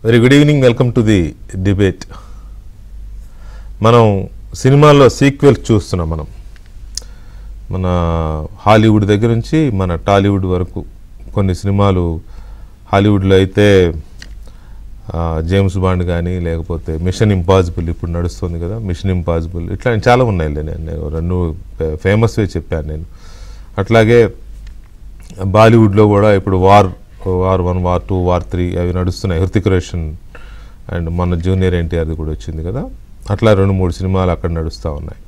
Very good evening. Welcome to the debate. మనం సినిమాల్లో sequels చూస్తున్నాం. మన హాలీవుడ్ దగ్గర నుంచి మన టాలీవుడ్ వరకు కొన్ని సినిమాలు హాలీవుడ్లో అయితే జేమ్స్ బాండ్ కానీ లేకపోతే మిషన్ ఇంపాసిబుల్ ఇప్పుడు నడుస్తుంది కదా, మిషన్ ఇంపాసిబుల్ ఇట్లా చాలా ఉన్నాయి. నేను రెండు ఫేమస్వే చెప్పాను నేను. అట్లాగే బాలీవుడ్లో కూడా ఇప్పుడు వార్ 1, వార్ 2, వార్ 3 అవి నడుస్తున్నాయి. హృతిక్ రోషన్ అండ్ మన జూనియర్ ఎన్టీఆర్ది కూడా వచ్చింది కదా. అట్లా 2-3 సినిమాలు అక్కడ నడుస్తూ ఉన్నాయి.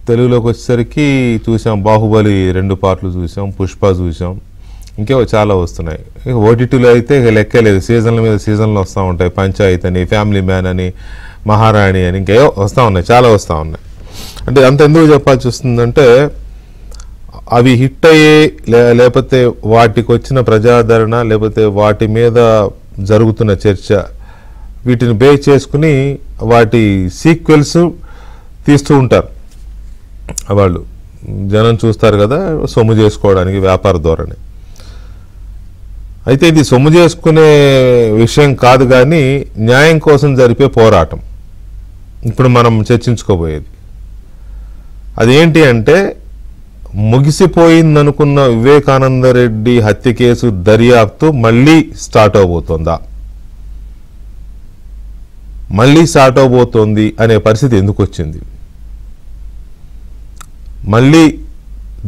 తెలుగులోకి వచ్చేసరికి చూసాం బాహుబలి 2 పార్ట్లు చూసాం, పుష్ప చూసాం, ఇంకేవో చాలా వస్తున్నాయి. ఓటీటీలో అయితే లెక్కే లేదు, సీజన్ల మీద సీజన్లు వస్తూ ఉంటాయి. పంచాయత్ అని, ఫ్యామిలీ మ్యాన్ అని, మహారాణి అని ఇంకేవో వస్తూ ఉన్నాయి, చాలా వస్తూ ఉన్నాయి. అంటే అంత ఎందుకు చెప్పాల్సి వస్తుందంటే అవి హిట్ అయ్యే లేకపోతే వాటికి వచ్చిన ప్రజాదరణ లేకపోతే వాటి మీద జరుగుతున్న చర్చ వీటిని బేస్ చేసుకుని వాటి సీక్వెల్స్ తీస్తూ ఉంటారు. వాళ్ళు జనం చూస్తారు కదా, సొమ్ము చేసుకోవడానికి వ్యాపార ధోరణి. అయితే ఇది సొమ్ము చేసుకునే విషయం కాదు, కానీ న్యాయం కోసం జరిపే పోరాటం ఇప్పుడు మనం చర్చించుకోబోయేది. అదేంటి అంటే ముగిసిపోయిందనుకున్న వివేకానంద రెడ్డి హత్య కేసు దర్యాప్తు మళ్ళీ స్టార్ట్ అవబోతోందా, మళ్ళీ స్టార్ట్ అవబోతోంది అనే పరిస్థితి ఎందుకు వచ్చింది? మళ్ళీ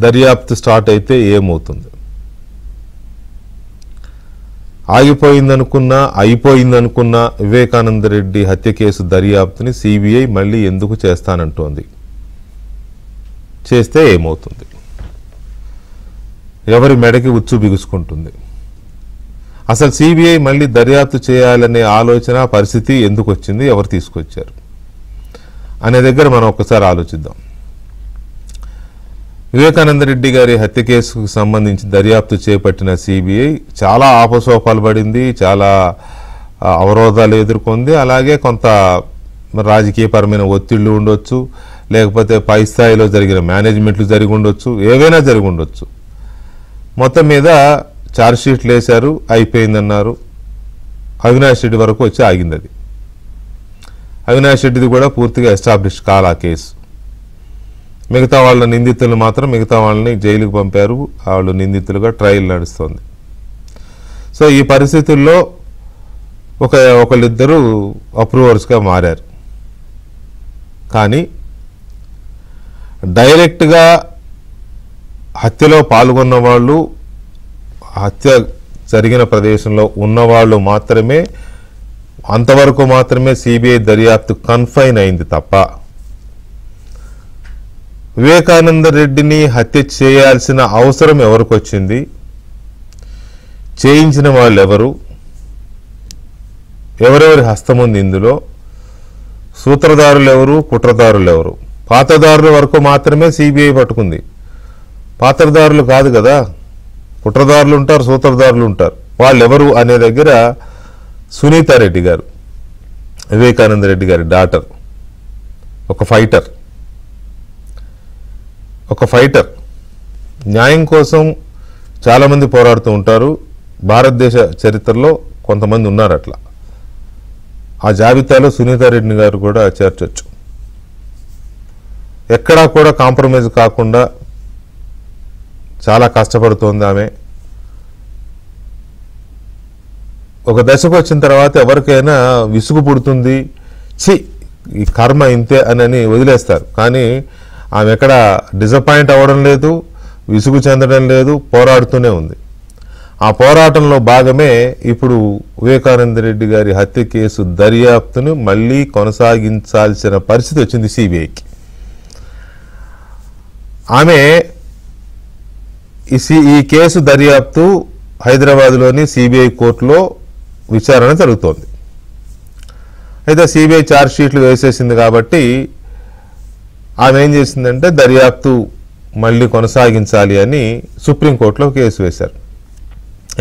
దర్యాప్తు స్టార్ట్ అయితే ఏమవుతుంది? ఆగిపోయిందనుకున్నా అయిపోయిందనుకున్న వివేకానంద రెడ్డి హత్య కేసు దర్యాప్తుని సిబిఐ మళ్ళీ ఎందుకు చేస్తానంటోంది? చేస్తే ఏమవుతుంది? ఎవరి మెడకి ఉచ్చు బిగుసుకుంటుంది? అసలు సిబిఐ మళ్ళీ దర్యాప్తు చేయాలనే ఆలోచన పరిస్థితి ఎందుకు వచ్చింది, ఎవరు తీసుకొచ్చారు అనే దగ్గర మనం ఒక్కసారి ఆలోచిద్దాం. వివేకానంద రెడ్డి గారి హత్య కేసుకు సంబంధించి దర్యాప్తు చేపట్టిన సిబిఐ చాలా ఆపసోపాలు పడింది, చాలా అవరోధాలు ఎదుర్కొంది. అలాగే కొంత రాజకీయపరమైన ఒత్తిళ్లు ఉండొచ్చు, లేకపోతే పై స్థాయిలో జరిగిన మేనేజ్మెంట్లు జరిగి ఉండొచ్చు, ఏవైనా జరిగి ఉండొచ్చు. మొత్తం మీద ఛార్జ్షీట్లు వేశారు, అయిపోయిందన్నారు. అవినాష్ రెడ్డి వరకు వచ్చి ఆగింది. అది అవినాష్ రెడ్డిది కూడా పూర్తిగా ఎస్టాబ్లిష్ కాల కేసు. మిగతా వాళ్ళ నిందితులు మాత్రం మిగతా వాళ్ళని జైలుకు పంపారు, వాళ్ళు నిందితులుగా ట్రయల్ నడుస్తుంది. సో ఈ పరిస్థితుల్లో ఒకళ్ళిద్దరూ అప్రూవర్స్గా మారారు. కానీ డైరెక్ట్గా హత్యలో పాల్గొన్న వాళ్ళు, హత్య జరిగిన ప్రదేశంలో ఉన్నవాళ్ళు మాత్రమే, అంతవరకు మాత్రమే సిబిఐ దర్యాప్తు కన్ఫైన్ అయింది తప్ప వివేకానంద రెడ్డిని హత్య చేయాల్సిన అవసరం ఎవరికి వచ్చింది, చేయించిన వాళ్ళు ఎవరు, ఎవరెవరి హస్తం ఉంది ఇందులో, సూత్రధారులు ఎవరు, కుట్రదారులు ఎవరు, పాత్రదారుల వరకు మాత్రమే సిబిఐ పట్టుకుంది. పాత్రదారులు కాదు కదా, కుట్రదారులు ఉంటారు, సూత్రధారులు ఉంటారు. వాళ్ళు ఎవరు అనే దగ్గర సునీతారెడ్డి గారు, వివేకానంద రెడ్డి గారి డాటర్, ఒక ఫైటర్, న్యాయం కోసం చాలామంది పోరాడుతూ ఉంటారు. భారతదేశ చరిత్రలో కొంతమంది ఉన్నారు అట్లా. ఆ జాబితాలో సునీతారెడ్డి గారు కూడా చేర్చొచ్చు. ఎక్కడా కూడా కాంప్రమైజ్ కాకుండా చాలా కష్టపడుతోంది ఆమె. ఒక దశకు వచ్చిన తర్వాత ఎవరికైనా విసుగు పుడుతుంది, ఈ కర్మ ఇంతే అని వదిలేస్తారు. కానీ ఆమె ఎక్కడ డిసప్పాయింట్ అవ్వడం లేదు, విసుగు చెందడం లేదు, పోరాడుతూనే ఉంది. ఆ పోరాటంలో భాగమే ఇప్పుడు వివేకానంద రెడ్డి గారి హత్య కేసు దర్యాప్తును మళ్ళీ కొనసాగించాల్సిన పరిస్థితి వచ్చింది సిబిఐకి. ఆమె ఈ కేసు దర్యాప్తు హైదరాబాద్లోని సిబిఐ కోర్టులో విచారణ జరుగుతోంది. అయితే సిబిఐ ఛార్జ్షీట్లు వేసేసింది కాబట్టి ఆమె ఏం చేసిందంటే దర్యాప్తు మళ్ళీ కొనసాగించాలి అని సుప్రీంకోర్టులో కేసు వేశారు.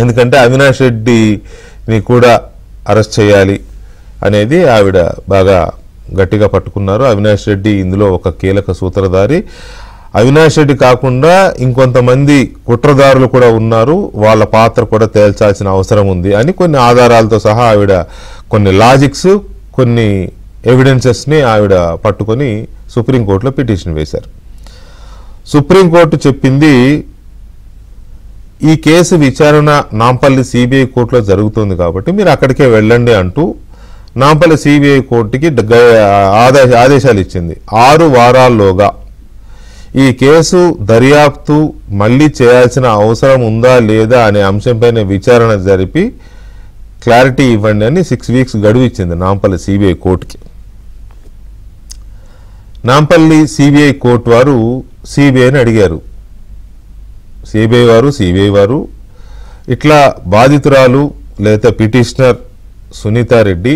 ఎందుకంటే అవినాష్ రెడ్డిని కూడా అరెస్ట్ చేయాలి అనేది ఆవిడ బాగా గట్టిగా పట్టుకున్నారు. అవినాష్ రెడ్డి ఇందులో ఒక కీలక సూత్రధారి. అవినాష్ రెడ్డి కాకుండా ఇంకొంతమంది కుట్రదారులు కూడా ఉన్నారు, వాళ్ళ పాత్ర కూడా తేల్చాల్సిన అవసరం ఉంది అని కొన్ని ఆధారాలతో సహా ఆవిడ కొన్ని లాజిక్స్, కొన్ని ఎవిడెన్సెస్ని ఆవిడ పట్టుకొని సుప్రీంకోర్టులో పిటిషన్ వేశారు. సుప్రీంకోర్టు చెప్పింది, ఈ కేసు విచారణ నాంపల్లి సిబిఐ కోర్టులో జరుగుతుంది కాబట్టి మీరు అక్కడికే వెళ్ళండి అంటూ నాంపల్లి సిబిఐ కోర్టుకి ఆదేశాలు ఇచ్చింది. 6 వారాల్లోగా ఈ కేసు దర్యాప్తు మళ్ళీ చేయాల్సిన అవసరం ఉందా లేదా అనే అంశంపైన విచారణ జరిపి క్లారిటీ ఇవ్వండి అని 6 వీక్స్ గడువు ఇచ్చింది నాంపల్లి సిబిఐ కోర్టుకి. నాంపల్లి సిబిఐ కోర్టు వారు సిబిఐని అడిగారు, సిబిఐ వారు ఇట్లా బాధితురాలు లేదా పిటిషనర్ సునీతారెడ్డి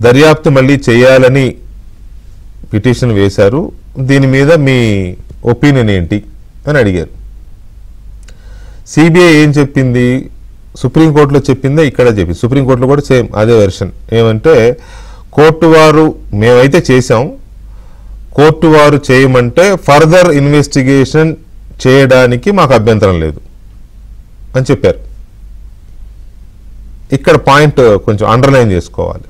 దర్యాప్తు మళ్ళీ చేయాలని పిటిషన్ వేశారు, దీని మీద మీ ఒపీనియన్ ఏంటి అని అడిగారు. సిబిఐ ఏం చెప్పింది, సుప్రీంకోర్టులో చెప్పిందే ఇక్కడ చెప్పింది. సుప్రీంకోర్టులో కూడా సేమ్ అదే వెర్షన్. ఏమంటే కోర్టు వారు మేమైతే చేశాం, కోర్టు వారు చేయమంటే ఫర్దర్ ఇన్వెస్టిగేషన్ చేయడానికి మాకు అభ్యంతరం లేదు అని చెప్పారు. ఇక్కడ పాయింట్ కొంచెం అండర్లైన్ చేసుకోవాలి.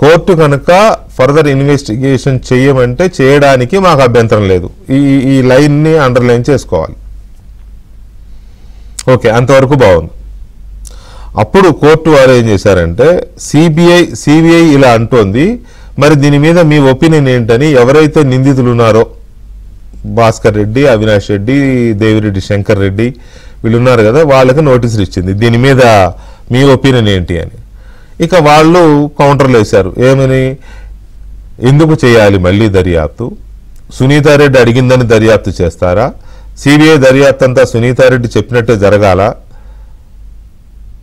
కోర్టు కనుక ఫర్దర్ ఇన్వెస్టిగేషన్ చేయమంటే చేయడానికి మాకు అభ్యంతరం లేదు, ఈ లైన్ని అండర్లైన్ చేసుకోవాలి. ఓకే, అంతవరకు బాగుంది. అప్పుడు కోర్టు వారు ఏం చేశారంటే సిబిఐ ఇలా అంటోంది, మరి దీని మీద మీ ఒపీనియన్ ఏంటని ఎవరైతే నిందితులు ఉన్నారో భాస్కర్ రెడ్డి, అవినాష్ రెడ్డి, దేవిరెడ్డి శంకర్ రెడ్డి వీళ్ళు ఉన్నారు కదా, వాళ్ళకి నోటీసులు ఇచ్చింది, దీని మీద మీ ఒపీనియన్ ఏంటి అని. ఇక వాళ్ళు కౌంటర్లు వేశారు, ఏమని, ఎందుకు చేయాలి మళ్ళీ దర్యాప్తు, సునీతారెడ్డి అడిగిందని దర్యాప్తు చేస్తారా, సిబిఐ దర్యాప్తు అంతా సునీతారెడ్డి చెప్పినట్టే జరగాల,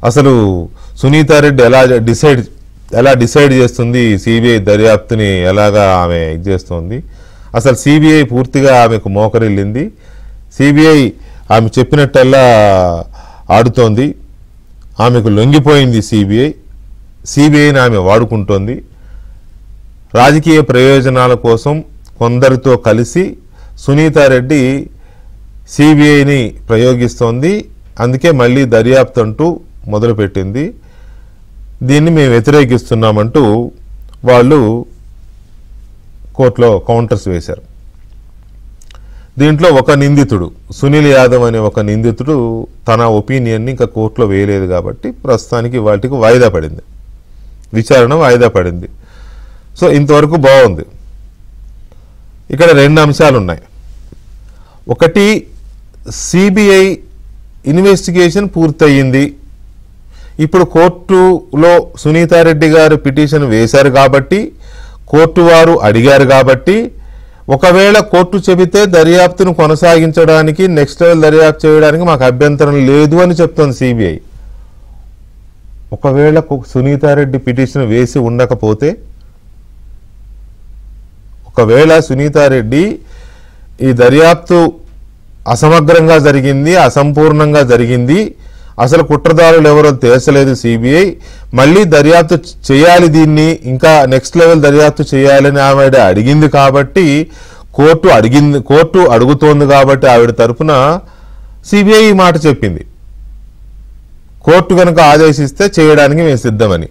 అసలు సునీతారెడ్డి ఎలా డిసైడ్ చేస్తుంది సిబిఐ దర్యాప్తుని, ఎలాగా ఆమె ఇది చేస్తుంది, అసలు సిబిఐ పూర్తిగా ఆమెకు మోకరిల్లింది, సిబిఐ ఆమె చెప్పినట్టల్లా ఆడుతోంది, ఆమెకు లొంగిపోయింది సిబిఐని ఆమె వాడుకుంటోంది, రాజకీయ ప్రయోజనాల కోసం కొందరితో కలిసి సునీతారెడ్డి సిబిఐని ప్రయోగిస్తోంది, అందుకే మళ్ళీ దర్యాప్తు అంటూ మొదలుపెట్టింది, దీన్ని మేము వ్యతిరేకిస్తున్నామంటూ వాళ్ళు కోర్టులో కౌంటర్స్ వేశారు. దీంట్లో ఒక నిందితుడు సునీల్ యాదవ్ అనే ఒక నిందితుడు తన ఒపీనియన్ని ఇంకా కోర్టులో వేయలేదు కాబట్టి ప్రస్తుతానికి వాటికి వాయిదా పడింది, విచారణ వాయిదా పడింది. సో ఇంతవరకు బాగుంది. ఇక్కడ 2 అంశాలు ఉన్నాయి. ఒకటి, సిబిఐ ఇన్వెస్టిగేషన్ పూర్తయింది, ఇప్పుడు కోర్టులో సునీతారెడ్డి గారు పిటిషన్ వేశారు కాబట్టి, కోర్టు వారు అడిగారు కాబట్టి, ఒకవేళ కోర్టు చెబితే దర్యాప్తును కొనసాగించడానికి, నెక్స్ట్ లెవెల్ దర్యాప్తు చేయడానికి మాకు అభ్యంతరం లేదు అని చెప్తోంది సిబిఐ. ఒకవేళ సునీతారెడ్డి పిటిషన్ వేసి ఉండకపోతే, ఒకవేళ సునీతారెడ్డి ఈ దర్యాప్తు అసమగ్రంగా జరిగింది, అసంపూర్ణంగా జరిగింది, అసలు కుట్రదారులు ఎవరో తేల్చలేదు సిబిఐ, మళ్ళీ దర్యాప్తు చేయాలి, దీన్ని ఇంకా నెక్స్ట్ లెవెల్ దర్యాప్తు చేయాలని ఆవిడ అడిగింది కాబట్టి, కోర్టు అడుగుతోంది కాబట్టి ఆవిడ తరపున సిబిఐ ఈ మాట చెప్పింది, కోర్టు కనుక ఆదేశిస్తే చేయడానికి మేము సిద్ధమని.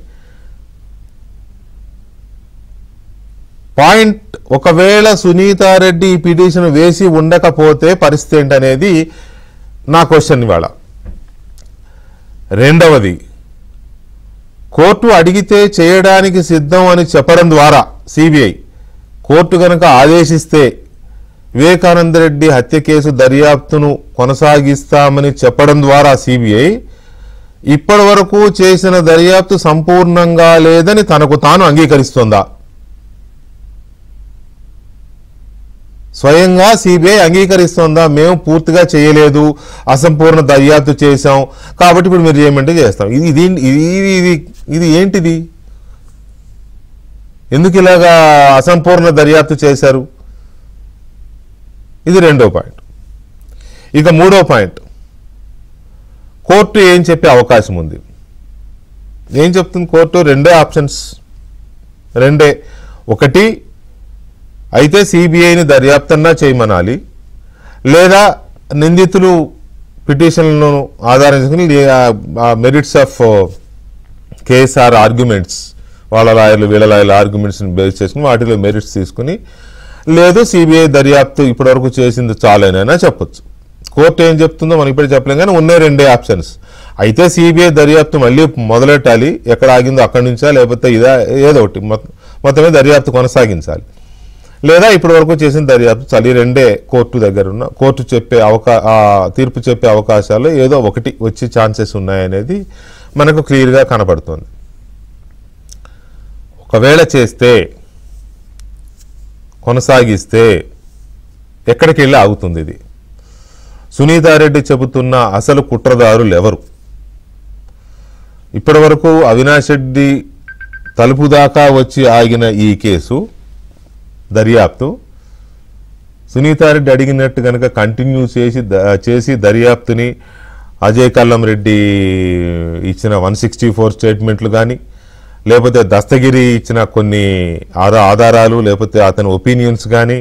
పాయింట్, ఒకవేళ సునీతారెడ్డి ఈ పిటిషన్ వేసి ఉండకపోతే పరిస్థితి ఏంటనేది నా క్వశ్చన్ ఇవాళ. రెండవది, కోర్టు అడిగితే చేయడానికి సిద్ధం అని చెప్పడం ద్వారా సిబిఐ, కోర్టు కనుక ఆదేశిస్తే వివేకానంద రెడ్డి హత్య కేసు దర్యాప్తును కొనసాగిస్తామని చెప్పడం ద్వారా సిబిఐ ఇప్పటి వరకు చేసిన దర్యాప్తు సంపూర్ణంగా లేదని తనకు తాను అంగీకరిస్తోందా? స్వయంగా సిబిఐ అంగీకరిస్తోందా, మేము పూర్తిగా చేయలేదు, అసంపూర్ణ దర్యాప్తు చేశాం కాబట్టి ఇప్పుడు మీరు చేయమంటే చేస్తాం? ఇది ఏంటిది? ఎందుకు ఇలాగా అసంపూర్ణ దర్యాప్తు చేశారు? ఇది రెండో పాయింట్. ఇక మూడో పాయింట్, కోర్టు ఏం చెప్పే అవకాశం ఉంది? ఏం చెప్తుంది కోర్టు? రెండే ఆప్షన్స్, ఒకటి అయితే సిబిఐని దర్యాప్తన్నా చేయమనాలి, లేదా నిందితులు పిటిషన్లను ఆధారించుకుని మెరిట్స్ ఆఫ్ కేఎస్ఆర్ ఆర్గ్యుమెంట్స్, వాళ్ళ లాయర్లు వీళ్ళ లాయర్ల ఆర్గ్యుమెంట్స్ని బేస్ చేసుకుని వాటిలో మెరిట్స్ తీసుకుని, లేదు సిబిఐ దర్యాప్తు ఇప్పటివరకు చేసింది చాలేనైనా చెప్పొచ్చు. కోర్టు ఏం చెప్తుందో మనం ఇప్పుడే చెప్పలేం, కానీ ఉన్నాయి రెండే ఆప్షన్స్. అయితే సిబిఐ దర్యాప్తు మళ్ళీ మొదలెట్టాలి, ఎక్కడ ఆగిందో అక్కడి నుంచా, లేకపోతే ఇదా ఏదో ఒకటి మొత్తమే దర్యాప్తు కొనసాగించాలి, లేదా ఇప్పటి వరకు చేసిన దర్యాప్తు చాలు. ఈ రెండే కోర్టు దగ్గర ఉన్న, కోర్టు చెప్పే తీర్పు చెప్పే అవకాశాలు ఏదో ఒకటి వచ్చే ఛాన్సెస్ ఉన్నాయనేది మనకు క్లియర్గా కనపడుతుంది. ఒకవేళ చేస్తే, కొనసాగిస్తే ఎక్కడికి వెళ్ళి ఆగుతుంది ఇది? సునీతారెడ్డి చెబుతున్న అసలు కుట్రదారులు ఎవరు? ఇప్పటి వరకు అవినాష్ రెడ్డి తలుపు దాకా వచ్చి ఆగిన ఈ కేసు దర్యాప్తు సునీతారెడ్డి అడిగినట్టు కనుక కంటిన్యూ చేసి దర్యాప్తుని అజయ్ కల్లం రెడ్డి ఇచ్చిన 164 స్టేట్మెంట్లు కానీ, లేకపోతే దస్తగిరి ఇచ్చిన కొన్ని ఆధారాలు, లేకపోతే అతని ఒపీనియన్స్ కానీ,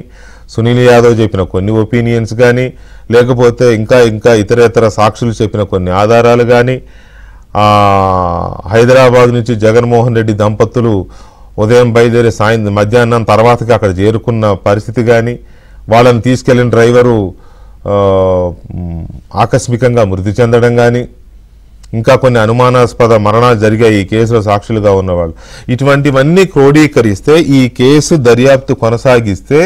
సునీల్ యాదవ్ చెప్పిన కొన్ని ఒపీనియన్స్ కానీ, లేకపోతే ఇంకా ఇతరేతర సాక్షులు చెప్పిన కొన్ని ఆధారాలు కానీ, హైదరాబాద్ నుంచి జగన్మోహన్ రెడ్డి దంపతులు ఉదయం బయలుదేరి మధ్యాహ్నం తర్వాతకి అక్కడ చేరుకున్న పరిస్థితి కానీ, వాళ్ళని తీసుకెళ్లిన డ్రైవరు ఆకస్మికంగా మృతి చెందడం కానీ, ఇంకా కొన్ని అనుమానాస్పద మరణాలు జరిగాయి ఈ కేసులో సాక్షులుగా ఉన్నవాళ్ళు, ఇటువంటివన్నీ క్రోడీకరిస్తే ఈ కేసు దర్యాప్తు కొనసాగిస్తే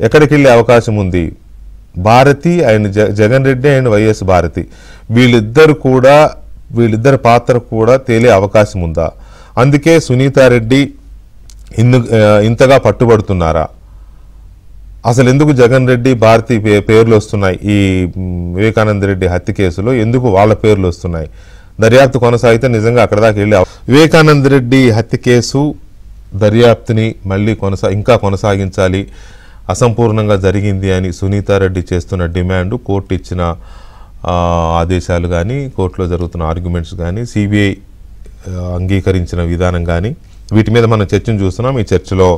ఎక్కడికి వెళ్ళే అవకాశం ఉంది? భారతి అండ్ జగన్ రెడ్డి అండ్ వైఎస్ భారతి వీళ్ళిద్దరి పాత్ర కూడా తేలే అవకాశం ఉందా? అందుకే సునీతారెడ్డి ఇంతగా పట్టుబడుతున్నారా? అసలు ఎందుకు జగన్ రెడ్డి భారతి పేర్లు వస్తున్నాయి ఈ వివేకానంద రెడ్డి హత్య కేసులో? ఎందుకు వాళ్ళ పేర్లు వస్తున్నాయి? దర్యాప్తు కొనసాగితే నిజంగా అక్కడ దాకా వెళ్ళి వివేకానంద రెడ్డి హత్య కేసు దర్యాప్తుని మళ్ళీ ఇంకా కొనసాగించాలి, అసంపూర్ణంగా జరిగింది అని సునీతారెడ్డి చేస్తున్న డిమాండ్, కోర్టు ఇచ్చిన ఆదేశాలు కానీ, కోర్టులో జరుగుతున్న ఆర్గ్యుమెంట్స్ కానీ, సిబిఐ అంగీకరించిన విధానం కానీ, వీటి మీద మనం చర్చను చూస్తున్నాం. ఈ చర్చలో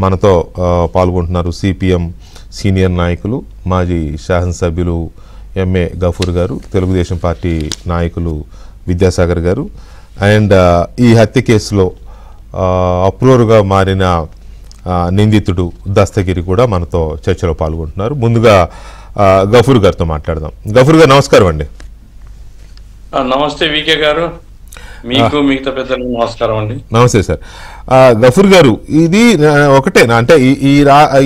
మనతో పాల్గొంటున్నారు సిపిఎం సీనియర్ నాయకులు, మాజీ శాసనసభ్యులు ఎంఏ గఫూర్ గారు, తెలుగుదేశం పార్టీ నాయకులు విద్యాసాగర్ గారు, అండ్ ఈ హత్య కేసులో అప్రూవర్గా మారిన నిందితుడు దస్తగిరి కూడా మనతో చర్చలో పాల్గొంటున్నారు. ముందుగా గఫూర్ గారితో మాట్లాడదాం. గఫూర్ గారు నమస్కారం అండి. నమస్తే వికే గారు, మీకు మిగతా పెద్దలకు నమస్కారం అండి. నమస్తే సార్. గఫూర్ గారు, ఇది ఒకటే అంటే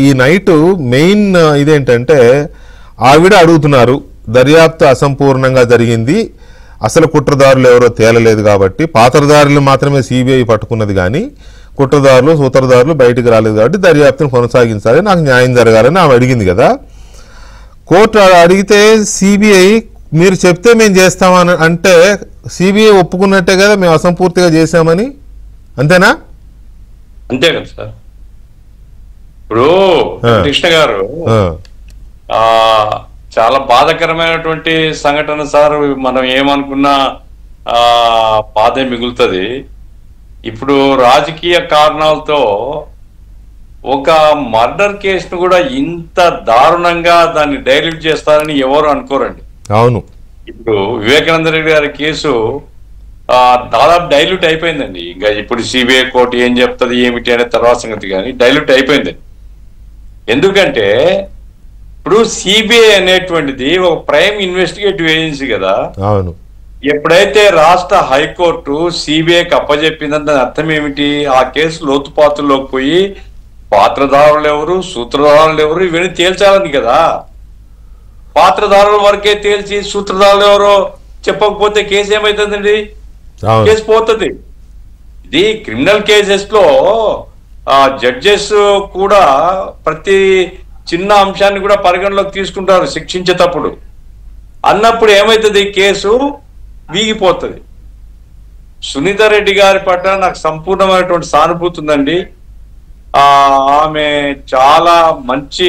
ఈ నైట్ మెయిన్ ఇదేంటంటే ఆవిడ అడుగుతున్నారు, దర్యాప్తు అసంపూర్ణంగా జరిగింది, అసలు కుట్రదారులు ఎవరో తేలలేదు కాబట్టి, పాత్రదారులు మాత్రమే సిబిఐ పట్టుకున్నది కానీ కుట్రదారులు సూత్రధారులు బయటకు రాలేదు కాబట్టి దర్యాప్తును కొనసాగించాలి, నాకు న్యాయం జరగాలని ఆమె అడిగింది కదా. కోర్టు అడిగితే సిబిఐ మీరు చెప్తే మేము చేస్తామని అంటే సిబిఐ ఒప్పుకున్నట్టే కదా మేము అసంపూర్తిగా చేశామని, అంతేనా? అంతే కదా సార్. ఇప్పుడు కృష్ణ గారు, చాలా బాధాకరమైనటువంటి సంఘటన సార్. మనం ఏమనుకున్నా బాధే మిగులుతుంది. ఇప్పుడు రాజకీయ కారణాలతో ఒక మర్డర్ కేసును కూడా ఇంత దారుణంగా దాన్ని డైల్యూట్ చేస్తారని ఎవరు అనుకోరండి. అవును, ఇప్పుడు వివేకానంద రెడ్డి గారి కేసు దాదాపు డైల్యూట్ అయిపోయిందండి. ఇంకా ఇప్పుడు సిబిఐ కోర్టు ఏం చెప్తుంది ఏమిటి అనే తర్వాత సంగతి, కానీ డైల్యూట్ అయిపోయిందండి. ఎందుకంటే ఇప్పుడు సిబిఐ అనేటువంటిది ఒక ప్రైమ్ ఇన్వెస్టిగేటివ్ ఏజెన్సీ కదా. అవును. ఎప్పుడైతే రాష్ట్ర హైకోర్టు సిబిఐకి అప్పచెప్పిందని దాని అర్థం ఏమిటి? ఆ కేసు లోతుపాతుల్లోకి పోయి పాత్రదారులు ఎవరు, సూత్రధారులు ఎవరు, ఇవన్నీ తేల్చాలని కదా. పాత్రదారుల వరకే తేల్చి సూత్రధారులు ఎవరో చెప్పకపోతే కేసు ఏమైతుందండి? కేసు పోతుంది. ఇది క్రిమినల్ కేసెస్ లో జడ్జెస్ కూడా ప్రతి చిన్న అంశాన్ని కూడా పరిగణలోకి తీసుకుంటారు శిక్షించేటప్పుడు. అన్నప్పుడు ఏమైతుంది? కేసు వీగిపోతుంది. సునీతారెడ్డి గారి పట్ల నాకు సంపూర్ణమైనటువంటి సానుభూతి ఉందండి. ఆమె చాలా మంచి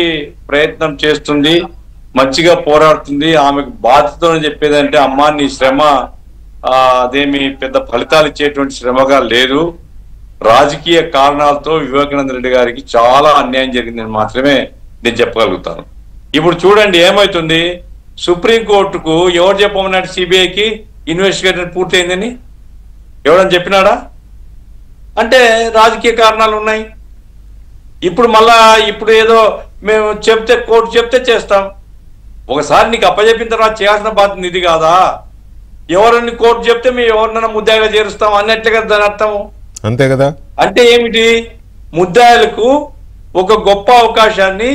ప్రయత్నం చేస్తుంది, మంచిగా పోరాడుతుంది. ఆమెకు బాధ్యతతో చెప్పేదంటే, అమ్మా నీ శ్రమ అదేమి పెద్ద ఫలితాలు ఇచ్చేటువంటి శ్రమగా లేదు, రాజకీయ కారణాలతో వివేకానంద రెడ్డి గారికి చాలా అన్యాయం జరిగిందని మాత్రమే నేను చెప్పగలుగుతాను. ఇప్పుడు చూడండి ఏమవుతుంది, సుప్రీంకోర్టుకు ఎవరు చెప్పమన్నాడు సిబిఐకి ఇన్వెస్టిగేషన్ పూర్తయిందని? ఎవడని చెప్పినాడా? అంటే రాజకీయ కారణాలు ఉన్నాయి. ఇప్పుడు మళ్ళా ఇప్పుడు ఏదో మేము చెప్తే కోర్టు చెప్తే చేస్తాం. ఒకసారి నీకు అప్పచెప్పిన తర్వాత చేయాల్సిన బాధ్యత ఇది కాదా? ఎవరని కోర్టు చెప్తే మేము ఎవరినైనా ముద్దాయిగా చేరుస్తాం అన్నట్లే కదా దాని అర్థము. అంతే కదా. అంటే ఏమిటి, ముద్దాయిలకు ఒక గొప్ప అవకాశాన్ని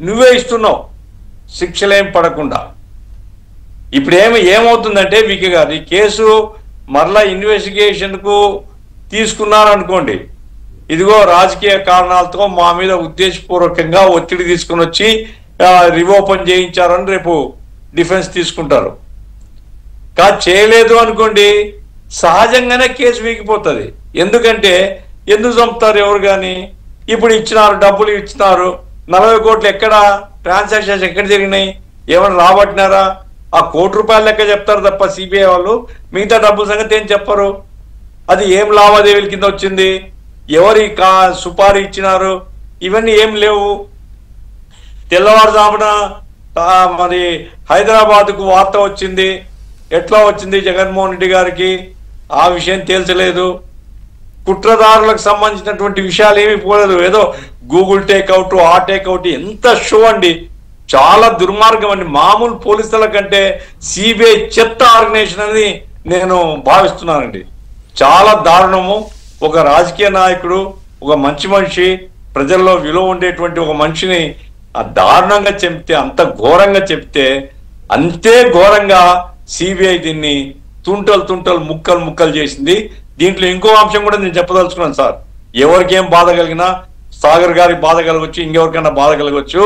నువ్వే ఇస్తున్నావు శిక్షలేం పడకుండా. ఇప్పుడు ఏమవుతుందంటే వికే గారు ఈ కేసు మరలా ఇన్వెస్టిగేషన్ కు తీసుకున్నారనుకోండి, ఇదిగో రాజకీయ కారణాలతో మా మీద ఉద్దేశపూర్వకంగా ఒత్తిడి తీసుకుని వచ్చి రివోపెన్ చేయించారని రేపు డిఫెన్స్ తీసుకుంటారు. కాదు చేయలేదు అనుకోండి, సహజంగానే కేసు వీగిపోతుంది. ఎందుకంటే ఎందుకు చంపుతారు ఎవరు కానీ? ఇప్పుడు ఇచ్చినారు, డబ్బులు ఇచ్చినారు, 40 కోట్లు ఎక్కడ ట్రాన్సాక్షన్స్ ఎక్కడ జరిగినాయి? ఏమైనా రాబట్టినారా? ఆ ₹1 కోటి లెక్క చెప్తారు తప్ప సిబిఐ వాళ్ళు మిగతా డబ్బుల సంగతి ఏం చెప్పరు. అది ఏం లావాదేవీల కింద వచ్చింది, ఎవరి సుపారీ ఇచ్చినారు, ఇవన్నీ ఏం లేవు. తెల్లవారుజామున మరి హైదరాబాద్కు వార్త వచ్చింది. ఎట్లా వచ్చింది? జగన్మోహన్ రెడ్డి గారికి ఆ విషయం తేల్చలేదు. కుట్రదారులకు సంబంధించినటువంటి విషయాలు ఏమీ పోలేదు. ఏదో గూగుల్ టేక్అవుట్, ఆ టేక్అవుట్, ఎంత షో అండి, చాలా దుర్మార్గం అండి. మామూలు పోలీసుల కంటే సిబిఐ చెత్త ఆర్గనైజేషన్ అని నేను భావిస్తున్నానండి. చాలా దారుణము. ఒక రాజకీయ నాయకుడు, ఒక మంచి మనిషి, ప్రజల్లో విలువ ఉండేటువంటి ఒక మనిషిని దారుణంగా చెప్తే, అంత ఘోరంగా చెప్తే, అంతే ఘోరంగా సిబిఐ దీన్ని తుంటలు ముక్కలు చేసింది. దీంట్లో ఇంకో అంశం కూడా నేను చెప్పదలుచుకున్నాను సార్. ఎవరికేం బాధ కలిగినా, సాగర్ గారికి బాధ కలగవచ్చు, ఇంకెవరికైనా బాధ కలగవచ్చు,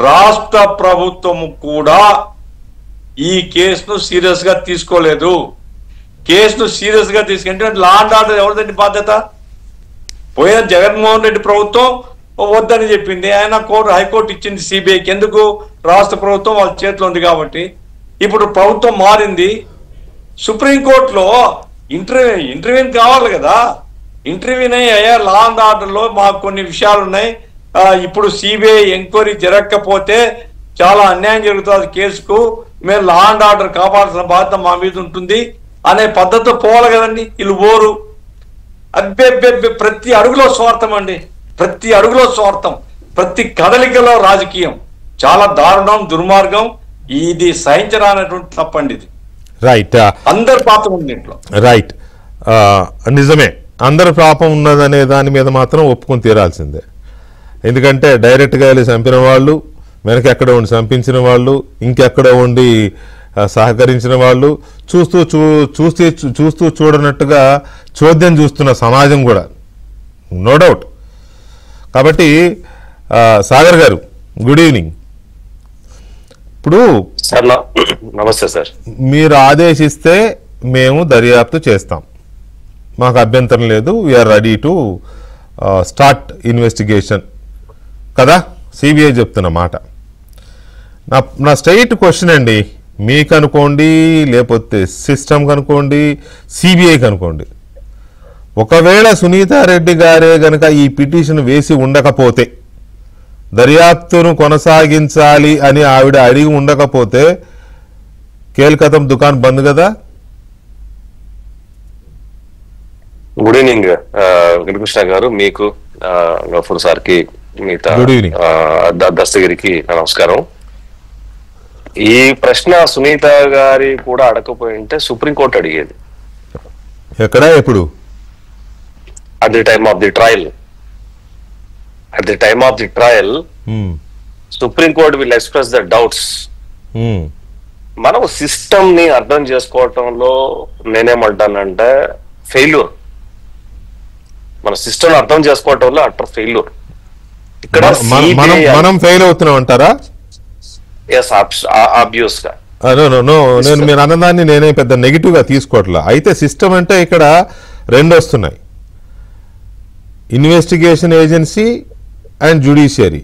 రాష్ట్ర ప్రభుత్వం కూడా ఈ కేసును సీరియస్ గా తీసుకోలేదు. కేసును సీరియస్ గా తీసుకుంటే లా అండ్ ఆర్డర్ ఎవరిదండి బాధ్యత? పోయిన జగన్మోహన్ రెడ్డి ప్రభుత్వం వద్దని చెప్పింది, ఆయన హైకోర్టు ఇచ్చింది సిబిఐకి. ఎందుకు? రాష్ట్ర ప్రభుత్వం వాళ్ళ చేతిలో ఉంది కాబట్టి. ఇప్పుడు ప్రభుత్వం మారింది, సుప్రీంకోర్టులో ఇంటర్వ్యూన్ కావాలి కదా. ఇంటర్వ్యూన్ అయ్యా, లా అండ్ ఆర్డర్ లో మాకు కొన్ని విషయాలు ఉన్నాయి, ఇప్పుడు సిబిఐ ఎంక్వైరీ జరగకపోతే చాలా అన్యాయం జరుగుతుంది కేసుకు, మేము లా అండ్ ఆర్డర్ కాపాడాల్సిన బాధ్యత మా మీద ఉంటుంది అనే పద్ధతితో పోవాలి కదండి. వీళ్ళు పోరు. అబ్బెబ్బెబ్బె, ప్రతి అడుగులో స్వార్థం అండి, ప్రతి అడుగులో స్వార్థం, ప్రతి కదలికలో రాజకీయం. చాలా దారుణం, దుర్మార్గం. ఇది సహించరానటువంటి తప్పండి. ఇది రైట్. అందరి పాపం ఉంది ఇంట్లో. రైట్, నిజమే, అందరి పాపం ఉన్నదనే దాని మీద మాత్రం ఒప్పుకొని తీరాల్సిందే. ఎందుకంటే డైరెక్ట్గా వెళ్ళి చంపిన వాళ్ళు, వెనక ఎక్కడ ఉండి చంపించిన వాళ్ళు, ఇంకెక్కడ ఉండి సహకరించిన వాళ్ళు, చూస్తూ చూడనట్టుగా చోద్యం చూస్తున్న సమాజం కూడా, నో డౌట్. కాబట్టి సాగర్ గారు, గుడ్ ఈవినింగ్. ఇప్పుడు నమస్తే సార్. మీరు ఆదేశిస్తే మేము దర్యాప్తు చేస్తాం, మాకు అభ్యంతరం లేదు, we are ready to start investigation కదా, సిబిఐ చెప్తున్న మాట. నా స్ట్రైట్ క్వశ్చన్ అండి, మీకు అనుకోండి, లేకపోతే సిస్టమ్ కనుకోండి, సిబిఐ కనుకోండి, ఒకవేళ సునీతారెడ్డి గారే గనక ఈ పిటిషన్ వేసి ఉండకపోతే, దర్యాప్తును కొనసాగించాలి అని ఆవిడ అడిగి ఉండకపోతే కేల్కతం దుకాన్ బంద్ కదా. గుడ్ ఈవినింగ్ వెంకటకృష్ణ గారు, మీకు గఫూర్ సార్కి, మిగతా దస్తగిరికి నమస్కారం. ఈ ప్రశ్న సునీత గారి కూడా అడగకపోయి ఉంటే సుప్రీంకోర్టు అడిగేది. ఎక్కడ, ఎప్పుడు? At the time of the trial. At the time of the trial, Supreme Court will express the doubts. మనం సిస్టమ్ ని అర్థం చేసుకోవటంలో నేనేమంటానంటే ఫెయిల్యూర్. మన సిస్టమ్ అర్థం చేసుకోవటంలో అటర్ ఫెయిల్యూర్. ఇక్కడ మనం ఫెయిల్ అవుతున్నాం అంటారా? ఎస్, ఆబ్వియస్ గా. నేను మీరు అన్నదాన్ని నేనే పెద్ద నెగిటివ్ గా తీసుకోవట్లా. అయితే సిస్టమ్ అంటే ఇక్కడ రెండు వస్తున్నాయి, ఇన్వెస్టిగేషన్ ఏజెన్సీ అండ్ జ్యుడిషియరీ.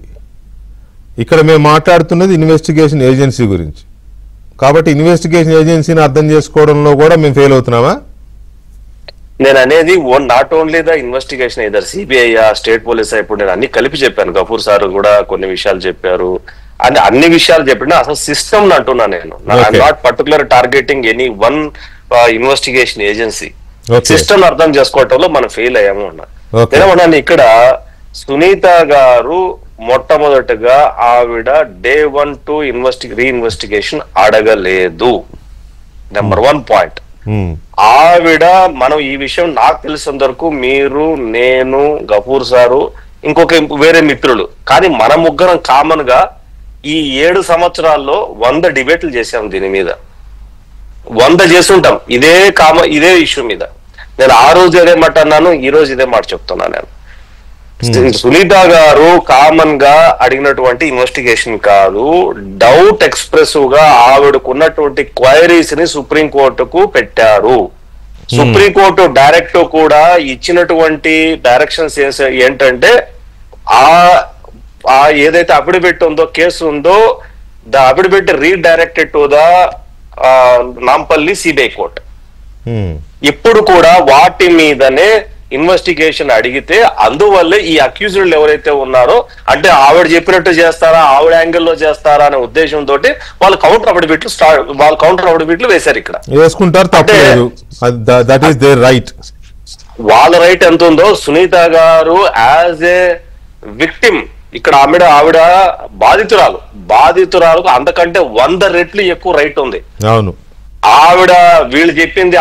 ఇక్కడ మేము మాట్లాడుతున్నది ఇన్వెస్టిగేషన్ ఏజెన్సీ గురించి. కాబట్టి ఇన్వెస్టిగేషన్ ఏజెన్సీని అర్థం చేసుకోవడంలో కూడా మేము ఫెయిల్ అవుతున్నామా? నేను అనేది not only the investigation either CBI state police ఇప్పుడు నేను అన్ని కలిపి చెప్పాను. గఫూర్ సార్ కూడా కొన్ని విషయాలు చెప్పారు, అన్ని విషయాలు చెప్పిన అసలు సిస్టమ్ అంటున్నా నేను. Not particular targeting any one investigation agency. System అర్థం చేసుకోవటంలో మనం ఫెయిల్ అయ్యాము అన్నా. నేనేమన్నాను ఇక్కడ సునీత గారు మొట్టమొదటిగా ఆవిడ డే 1 to రీఇన్వెస్టిగేషన్ అడగలేదు. Number 1 point. ఆవిడ మనం ఈ విషయం నాకు తెలిసినంత వరకు మీరు, నేను, గఫూర్ సారు, ఇంకొక వేరే మిత్రులు, కానీ మన ముగ్గురం కామన్ గా ఈ 7 సంవత్సరాల్లో 100 డిబేట్లు చేశాం దీని మీద. 100 చేస్తుంటాం ఇదే ఇష్యూ మీద. నేను ఆ రోజు ఇదే మాట అన్నాను, ఈ రోజు ఇదే మాట చెప్తున్నాను నేను. సునీత గారు కామన్ గా అడిగినటువంటి ఇన్వెస్టిగేషన్ కాదు, డౌట్ ఎక్స్ప్రెసివ్ గా ఆవిడకున్నటువంటి క్వైరీస్ ని సుప్రీంకోర్టుకు పెట్టారు. సుప్రీంకోర్టు డైరెక్ట్ కూడా ఇచ్చినటువంటి డైరెక్షన్స్ ఏంటంటే ఆ ఏదైతే అఫిడవిట్ ఉందో, కేసు ఉందో, the affidavit redirected to the Nampally CBI court. ఇప్పుడు కూడా వాటి మీదనే ఇన్వెస్టిగేషన్ అడిగితే అందువల్లే ఈ అక్యూజ్డ్ ఎవరైతే ఉన్నారో, అంటే ఆవిడ చెప్పినట్టు చేస్తారా, ఆవిడ యాంగిల్లో చేస్తారా అనే ఉద్దేశంతో వాళ్ళు కౌంటర్ అఫిడవిట్లు వేశారు. ఇక్కడ వేసుకుంటారు, తప్పలేదు, దట్ ఈస్ దేర్ రైట్. వాళ్ళ రైట్ ఎంత ఉందో సునీత గారు యాజ్ ఏ విక్టిమ్, ఇక్కడ ఆవిడ బాధితురాలకు అంతకంటే 100 రెట్లు ఎక్కువ రైట్ ఉంది. అవును, వీళ్ళు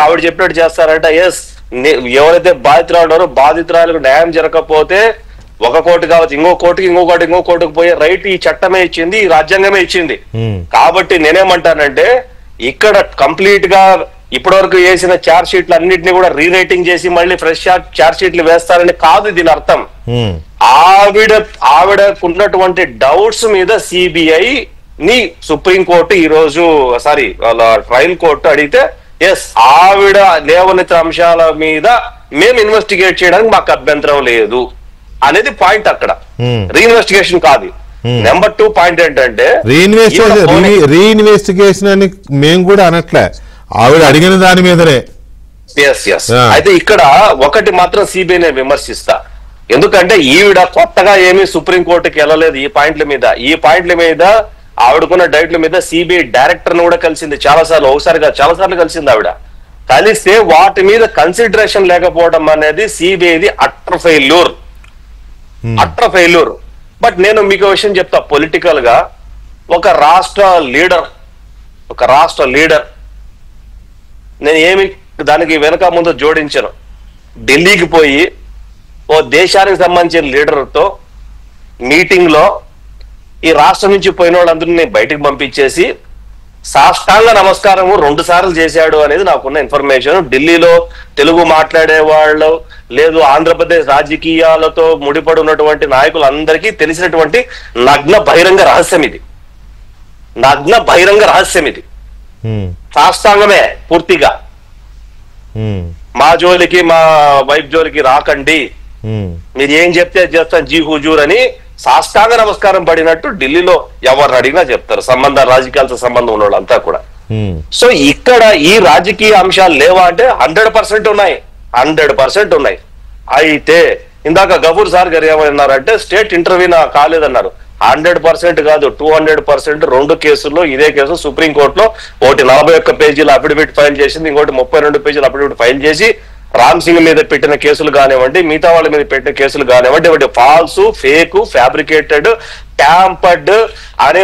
ఆవిడ చెప్పినట్టు చేస్తారంట. ఎస్, ఎవరైతే బాధితురాలకు న్యాయం జరగకపోతే ఒక కోర్టు కావచ్చు, ఇంకో కోర్టుకు పోయే రైట్ ఈ చట్టమే ఇచ్చింది, ఈ రాజ్యాంగమే ఇచ్చింది. కాబట్టి నేనేమంటానంటే ఇక్కడ కంప్లీట్ గా ఇప్పటివరకు వేసిన ఛార్జ్ షీట్లు అన్నింటినీ కూడా రీరైటింగ్ చేసి మళ్ళీ ఫ్రెష్ ఛార్జ్ షీట్లు వేస్తారని కాదు దీని అర్థం. ఆవిడకున్నటువంటి డౌట్స్ మీద సిబిఐ ని సుప్రీంకోర్టు ఈ రోజు ట్రయల్ కోర్టు అడిగితే ఎస్, ఆవిడ లేవనెత్తిన అంశాల మీద మేము ఇన్వెస్టిగేట్ చేయడానికి మాకు అభ్యంతరం లేదు అనేది పాయింట్. అక్కడ రీఇన్వెస్టిగేషన్ కాదు. నెంబర్ 2 పాయింట్ ఏంటంటే రీఇన్వెస్టిగేషన్ అని మేము కూడా అనట్లే, ఆవిడ అడిగిన దాని మీదనే. అయితే ఇక్కడ ఒకటి మాత్రం సిబిఐ విమర్శిస్తా, ఎందుకంటే ఈవిడ కొత్తగా ఏమీ సుప్రీంకోర్టుకి వెళ్ళలేదు ఈ పాయింట్ల మీద. ఆవిడకున్న డైట్ల మీద సిబిఐ డైరెక్టర్ ను కూడా కలిసింది చాలాసార్లు, చాలాసార్లు కలిసింది ఆవిడ. కలిస్తే వాటి మీద కన్సిడరేషన్ లేకపోవడం అనేది సిబిఐది అట్టర్ ఫెయిల్యూర్. బట్ నేను మీకు విషయం చెప్తా, పొలిటికల్ గా ఒక రాష్ట్ర లీడర్ నేను ఏమి దానికి వెనక ముందు జోడించను. ఢిల్లీకి పోయి ఓ దేశానికి సంబంధించిన లీడర్తో మీటింగ్ లో ఈ రాష్ట్రం నుంచి పోయిన వాళ్ళందరినీ బయటకు పంపించేసి సాష్టాంగ నమస్కారము 2 సార్లు చేశాడు అనేది నాకున్న ఇన్ఫర్మేషన్. ఢిల్లీలో తెలుగు మాట్లాడే వాళ్ళు లేదు, ఆంధ్రప్రదేశ్ రాజకీయాలతో ముడిపడి ఉన్నటువంటి నాయకులందరికీ తెలిసినటువంటి నగ్న బహిరంగ రహస్యం ఇది. సాష్టాంగమే పూర్తిగా. మా జోలికి, మా వైఫ్ జోలికి రాకండి, మీరు ఏం చెప్తే చేస్తాను జీ హుజూర్ అని సాష్టాంగ నమస్కారం పడినట్టు ఢిల్లీలో ఎవరిని అడిగినా చెప్తారు, రాజకీయాలతో సంబంధం ఉన్న వాళ్ళంతా కూడా. సో ఇక్కడ ఈ రాజకీయ అంశాలు లేవా అంటే 100% ఉన్నాయి. అయితే ఇందాక గఫూర్ సార్ గారు ఏమన్నారంటే స్టేట్ ఇంటర్వ్యూ కాలేదన్నారు. 100% కాదు, 200%. 2 కేసుల్లో ఇదే కేసు సుప్రీంకోర్టులో ఒకటి 41 పేజీల అఫిడవిట్ ఫైల్ చేసింది, ఇంకోటి 32 పేజీల అఫిడవిట్ ఫైల్ చేసి రామ్ సింగ్ మీద పెట్టిన కేసులు కానివ్వండి, మిగతా వాళ్ళ మీద పెట్టిన కేసులు కానివ్వండి, వాటి ఫాల్స్, ఫేక్, ఫ్యాబ్రికేటెడ్, ట్యాంపర్డ్ అనే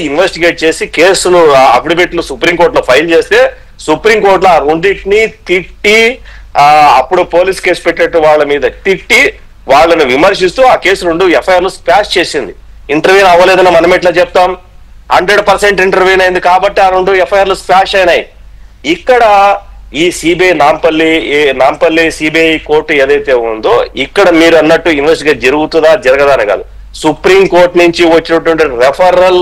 ఇన్వెస్టిగేట్ చేసి కేసులు అఫిడవిట్లు సుప్రీంకోర్టులో ఫైల్ చేస్తే సుప్రీంకోర్టులో ఆ రెండింటినీ తిట్టి, అప్పుడు పోలీస్ కేసు పెట్టేట్టు వాళ్ళ మీద తిట్టి వాళ్ళని విమర్శిస్తూ ఆ కేసు 2 ఎఫ్ఐఆర్లు స్పాష్ చేసింది. ఇంటర్వ్యూ అవ్వలేదని మనం ఎట్లా చెప్తాం? 100% ఇంటర్వ్యూ అయింది కాబట్టి ఆ 2 ఎఫ్ఐఆర్లు స్పాష్ అయినాయి. ఇక్కడ ఈ సిబిఐ నాంపల్లి సిబిఐ కోర్టు ఏదైతే ఉందో ఇక్కడ మీరు అన్నట్టు ఇన్వెస్టిగేట్ జరుగుతుందా జరగదా అని కాదు, సుప్రీం కోర్టు నుంచి వచ్చినటువంటి రెఫరల్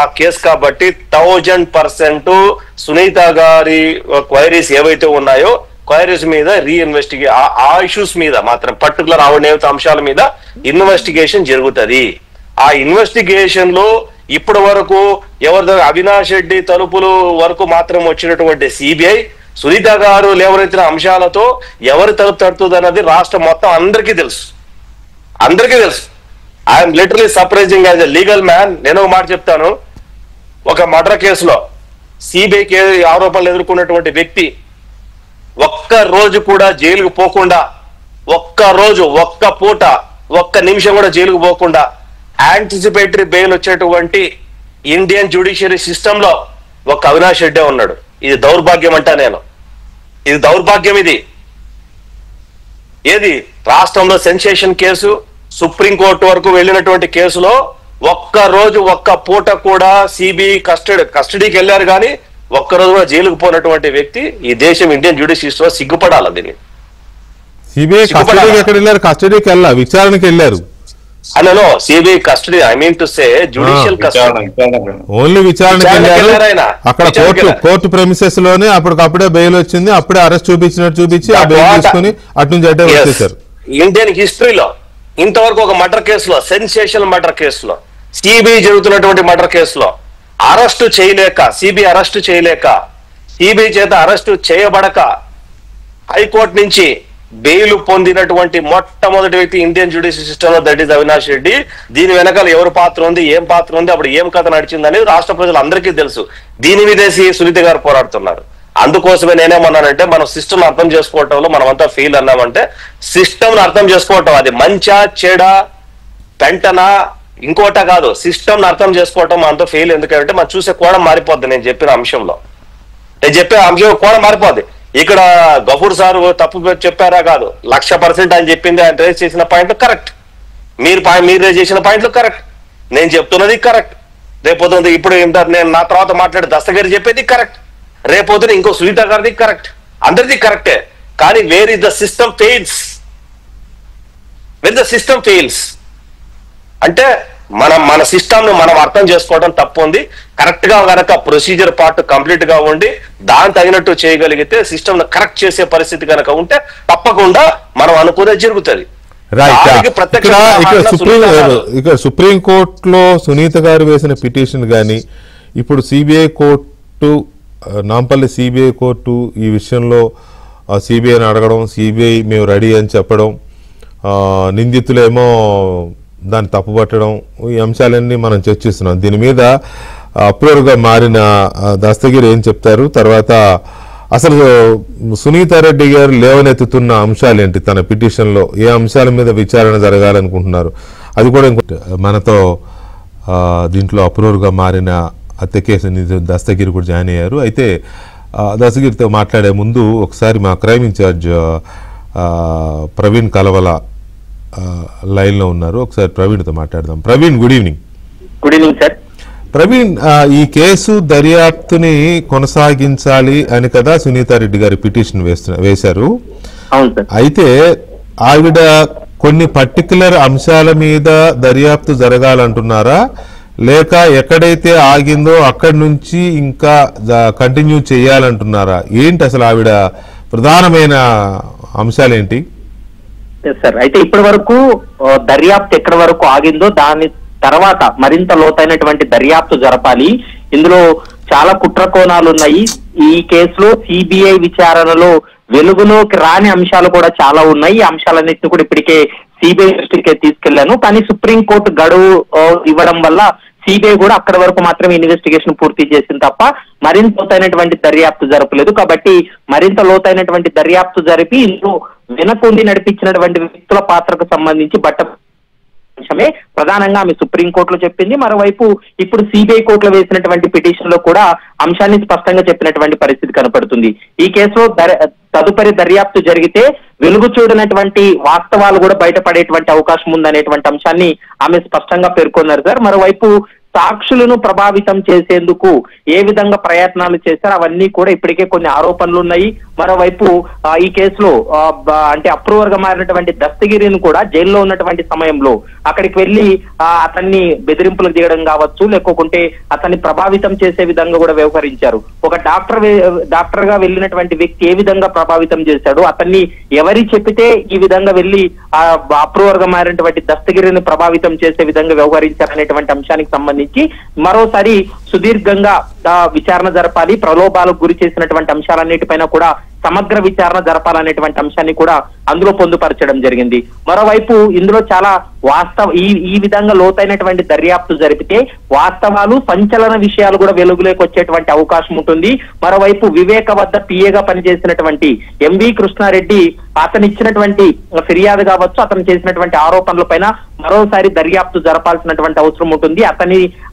ఆ కేసు కాబట్టి 1000% సునీత గారి క్వైరీస్ ఏవైతే ఉన్నాయో క్వైరీస్ మీద రీఇన్వెస్టిగేట్, ఆ ఇష్యూస్ మీద మాత్రం పర్టికులర్ ఆవిడ అంశాల మీద ఇన్వెస్టిగేషన్ జరుగుతుంది. ఆ ఇన్వెస్టిగేషన్ లో ఇప్పటి వరకు అవినాష్ రెడ్డి తలుపులు వరకు మాత్రం వచ్చినటువంటి సిబిఐ సునీత గారు లేవనెత్తిన అంశాలతో ఎవరు తలుపు తడుతుంది అన్నది రాష్ట్రం మొత్తం అందరికీ తెలుసు. I'm literally surprising as a legal man. నేను ఒక మాట చెప్తాను, ఒక మర్డర్ కేసులో సిబిఐకి ఆరోపణలు ఎదుర్కొన్నటువంటి వ్యక్తి ఒక్క రోజు కూడా జైలుకు పోకుండా, ఒక్క రోజు, ఒక్క పూట, ఒక్క నిమిషం కూడా జైలుకు పోకుండా యాంటిసిపేటరీ బెయిల్ వచ్చేటువంటి ఇండియన్ జ్యుడిషియరీ సిస్టమ్ లో ఒక అవినాష్ రెడ్డే ఉన్నాడు. ఇది దౌర్భాగ్యం అంటా నేను, ఇది దౌర్భాగ్యం. ఇది ఏది రాష్ట్రంలో సెన్సేషన్ కేసు సుప్రీంకోర్టు వరకు వెళ్ళినటువంటి కేసులో ఒక్క రోజు, ఒక్క పూట కూడా సిబిఐ కస్టడీకి వెళ్ళారు కానీ ఒక్కరోజు కూడా జైలుకు పోయినటువంటి వ్యక్తి ఈ దేశం ఇండియన్ జ్యుడిషియరీలో సిగ్గుపడాలి. దీన్ని సిబిఐ కస్టడీకి ఎక్కడ వెళ్ళారు? కస్టడీకి వెళ్ళా, విచారణకి వెళ్ళారు. అలా CBI custody, I mean to say judicial custody, only విచారణకి వెళ్ళారు. అక్కడ కోర్టు ప్రెమిసెస్ లోనే అప్పటికప్పుడే బెయిల్ వచ్చింది, అప్పుడే అరెస్ట్ చూపించి ఆ బెయిల్ తీసుకుని అటు నుంచి అడ్డే వచ్చేసారు. ఇండియన్ హిస్టరీలో ఇంతవరకు ఒక మర్డర్ కేసులో, సెన్సేషనల్ మర్డర్ కేసులో, సిబిఐ జరుగుతున్నటువంటి మర్డర్ కేసులో అరెస్టు చేయలేక, సిబిఐ అరెస్టు చేయలేక, సిబిఐ చేత అరెస్టు చేయబడక హైకోర్టు నుంచి బెయిల్ పొందినటువంటి మొట్టమొదటి వ్యక్తి ఇండియన్ జ్యుడిషియల్ సిస్టమ్ లో, దట్ ఈస్ అవినాష్ రెడ్డి. దీని వెనకాల ఎవరు పాత్ర ఉంది, ఏం పాత్ర ఉంది, అప్పుడు ఏం కథ నడిచింది అనేది రాష్ట్ర ప్రజలు అందరికీ తెలుసు. దీని మీదేసి సునీత గారు పోరాడుతున్నారు. అందుకోసమే నేనేమన్నానంటే, మనం సిస్టమ్ అర్థం చేసుకోవటంలో మనం అంతా ఫెయిల్ అన్నామంటే, సిస్టమ్ అర్థం చేసుకోవటం అది మంచా చెడా పెంటనా ఇంకోట కాదు, సిస్టమ్ అర్థం చేసుకోవటం అంతా ఫెయిల్. ఎందుకంటే మనం చూసే కోణం మారిపోద్ది. నేను చెప్పే అంశం కోణం మారిపోద్ది. ఇక్కడ గఫూర్ సార్ తప్పు చెప్పారా కాదు, 100% ఆయన చెప్పింది, ఆయన రేజ్ చేసిన పాయింట్లు కరెక్ట్, మీరు రేజ్ చేసిన పాయింట్లు కరెక్ట్, నేను చెప్తున్నది కరెక్ట్. రేపొద్దు ఇప్పుడు నేను నా తర్వాత మాట్లాడే దస్తగిరి చెప్పేది కరెక్ట్, రేపొద్దున ఇంకో సునీత గారిది కరెక్ట్, అందరిది కరెక్టే. కానీ where is the system fails, అంటే మన సిస్టమ్ ను మనం అర్థం చేసుకోవడం తప్పు ఉంది. కరెక్ట్ గా గనక ప్రొసీజర్ పార్ట్ కంప్లీట్ గా ఉండి దాని తగినట్టు చేయగలిగితే, సిస్టమ్ ను కరెక్ట్ చేసే పరిస్థితి కనుక ఉంటే తప్పకుండా మనం అనుకునేది జరుగుతుంది. ఇక్కడ సుప్రీం కోర్టులో సునీత గారు వేసిన పిటిషన్ గాని, ఇప్పుడు CBI court, Nampally CBI court ఈ విషయంలో సిబిఐని అడగడం, సిబిఐ మేము రెడీ అని చెప్పడం, నిందితులేమో దాన్ని తప్పుపట్టడం, ఈ అంశాలన్నీ మనం చర్చిస్తున్నాం. దీని మీద అప్రూవర్గా మారిన దస్తగిరి ఏం చెప్తారు? తర్వాత అసలు సునీతారెడ్డి గారు లేవనెత్తుతున్న అంశాలు ఏంటి? తన పిటిషన్లో ఏ అంశాల మీద విచారణ జరగాలనుకుంటున్నారు? అది కూడా మనతో దీంట్లో అప్రూవర్గా మారిన హత్య కేసు దస్తగిరి కూడా జాయిన్ అయ్యారు. అయితే దస్తగిరితో మాట్లాడే ముందు ఒకసారి మా క్రైమ్ ఇన్ఛార్జ్ ప్రవీణ్ కలవల లైన్లో ఉన్నారు, ఒకసారి ప్రవీణ్తో మాట్లాడదాం. Praveen, good evening. Good evening sir. Praveen, ఈ కేసు దర్యాప్తుని కొనసాగించాలి అని కదా సునీతారెడ్డి గారి పిటిషన్ వేశారు. అయితే ఆవిడ కొన్ని పర్టికులర్ అంశాల మీద దర్యాప్తు జరగాలంటున్నారా, లేక ఎక్కడైతే ఆగిందో అక్కడి నుంచి ఇంకా కంటిన్యూ చేయాలంటున్నారా? ఏంటి అసలు ఆవిడ ప్రధానమైన అంశాలేంటి? సార్, అయితే ఇప్పటి వరకు దర్యాప్తు ఎక్కడి వరకు ఆగిందో దాని తర్వాత మరింత లోతైనటువంటి దర్యాప్తు జరపాలి. ఇందులో చాలా కుట్ర కోణాలు ఉన్నాయి. ఈ కేసులో సిబిఐ విచారణలో వెలుగులోకి రాని అంశాలు కూడా చాలా ఉన్నాయి. ఈ అంశాలన్నింటినీ కూడా ఇప్పటికే సిబిఐ దృష్టికే తీసుకెళ్లాను. కానీ సుప్రీంకోర్టు గడువు ఇవ్వడం వల్ల సిబిఐ కూడా అక్కడి వరకు మాత్రమే ఇన్వెస్టిగేషన్ పూర్తి చేసింది తప్ప మరింత లోతైనటువంటి దర్యాప్తు జరపలేదు. కాబట్టి మరింత లోతైనటువంటి దర్యాప్తు జరిపి ఇందులో వెనకుండి నడిపించినటువంటి వ్యక్తుల పాత్రకు సంబంధించి అంశమే ప్రధానంగా ఆమె సుప్రీంకోర్టులో చెప్పింది. మరోవైపు ఇప్పుడు సిబిఐ కోర్టులో వేసినటువంటి పిటిషన్ లో కూడా అంశాన్ని స్పష్టంగా చెప్పినటువంటి పరిస్థితి కనపడుతుంది. ఈ కేసులో తదుపరి దర్యాప్తు జరిగితే వెలుగు చూడనటువంటి వాస్తవాలు కూడా బయటపడేటువంటి అవకాశం ఉందనేటువంటి అంశాన్ని ఆమె స్పష్టంగా పేర్కొన్నారు సార్. మరోవైపు సాక్షులను ప్రభావితం చేసేందుకు ఏ విధంగా ప్రయత్నాలు చేశారు అవన్నీ కూడా ఇప్పటికే కొన్ని ఆరోపణలు ఉన్నాయి. మరోవైపు ఈ కేసులో అంటే అప్రూవర్ గా మారినటువంటి దస్తగిరిని కూడా జైల్లో ఉన్నటువంటి సమయంలో అక్కడికి వెళ్లి అతన్ని బెదిరింపులకు దిగడం కావచ్చు, లేకుంటే అతన్ని ప్రభావితం చేసే విధంగా కూడా వ్యవహరించారు. ఒక డాక్టర్ గా వెళ్ళినటువంటి వ్యక్తి ఏ విధంగా ప్రభావితం చేశాడు, అతన్ని ఎవరి చెప్పితే ఈ విధంగా వెళ్లి అప్రూవర్ గా మారినటువంటి దస్తగిరిని ప్రభావితం చేసే విధంగా వ్యవహరించారనేటువంటి అంశానికి సంబంధించి మరోసారి సుదీర్ఘంగా విచారణ జరపాలి, ప్రలోభాలకు గురి చేసినటువంటి అంశాలన్నిటిపైన కూడా సమగ్ర విచారణ జరపాలనేటువంటి అంశాన్ని కూడా అందులో పొందుపరచడం జరిగింది. మరోవైపు ఇందులో చాలా ఈ విధంగా లోతైనటువంటి దర్యాప్తు జరిపితే వాస్తవాలు, సంచలన విషయాలు కూడా వెలుగులోకి వచ్చేటువంటి అవకాశం ఉంటుంది. మరోవైపు వివేక వద్ద పిఏగా పనిచేసినటువంటి ఎంవి కృష్ణారెడ్డి అతను ఇచ్చినటువంటి ఫిర్యాదు కావచ్చు, అతను చేసినటువంటి ఆరోపణల పైన మరోసారి దర్యాప్తు జరపాల్సినటువంటి అవసరం ఉంటుంది.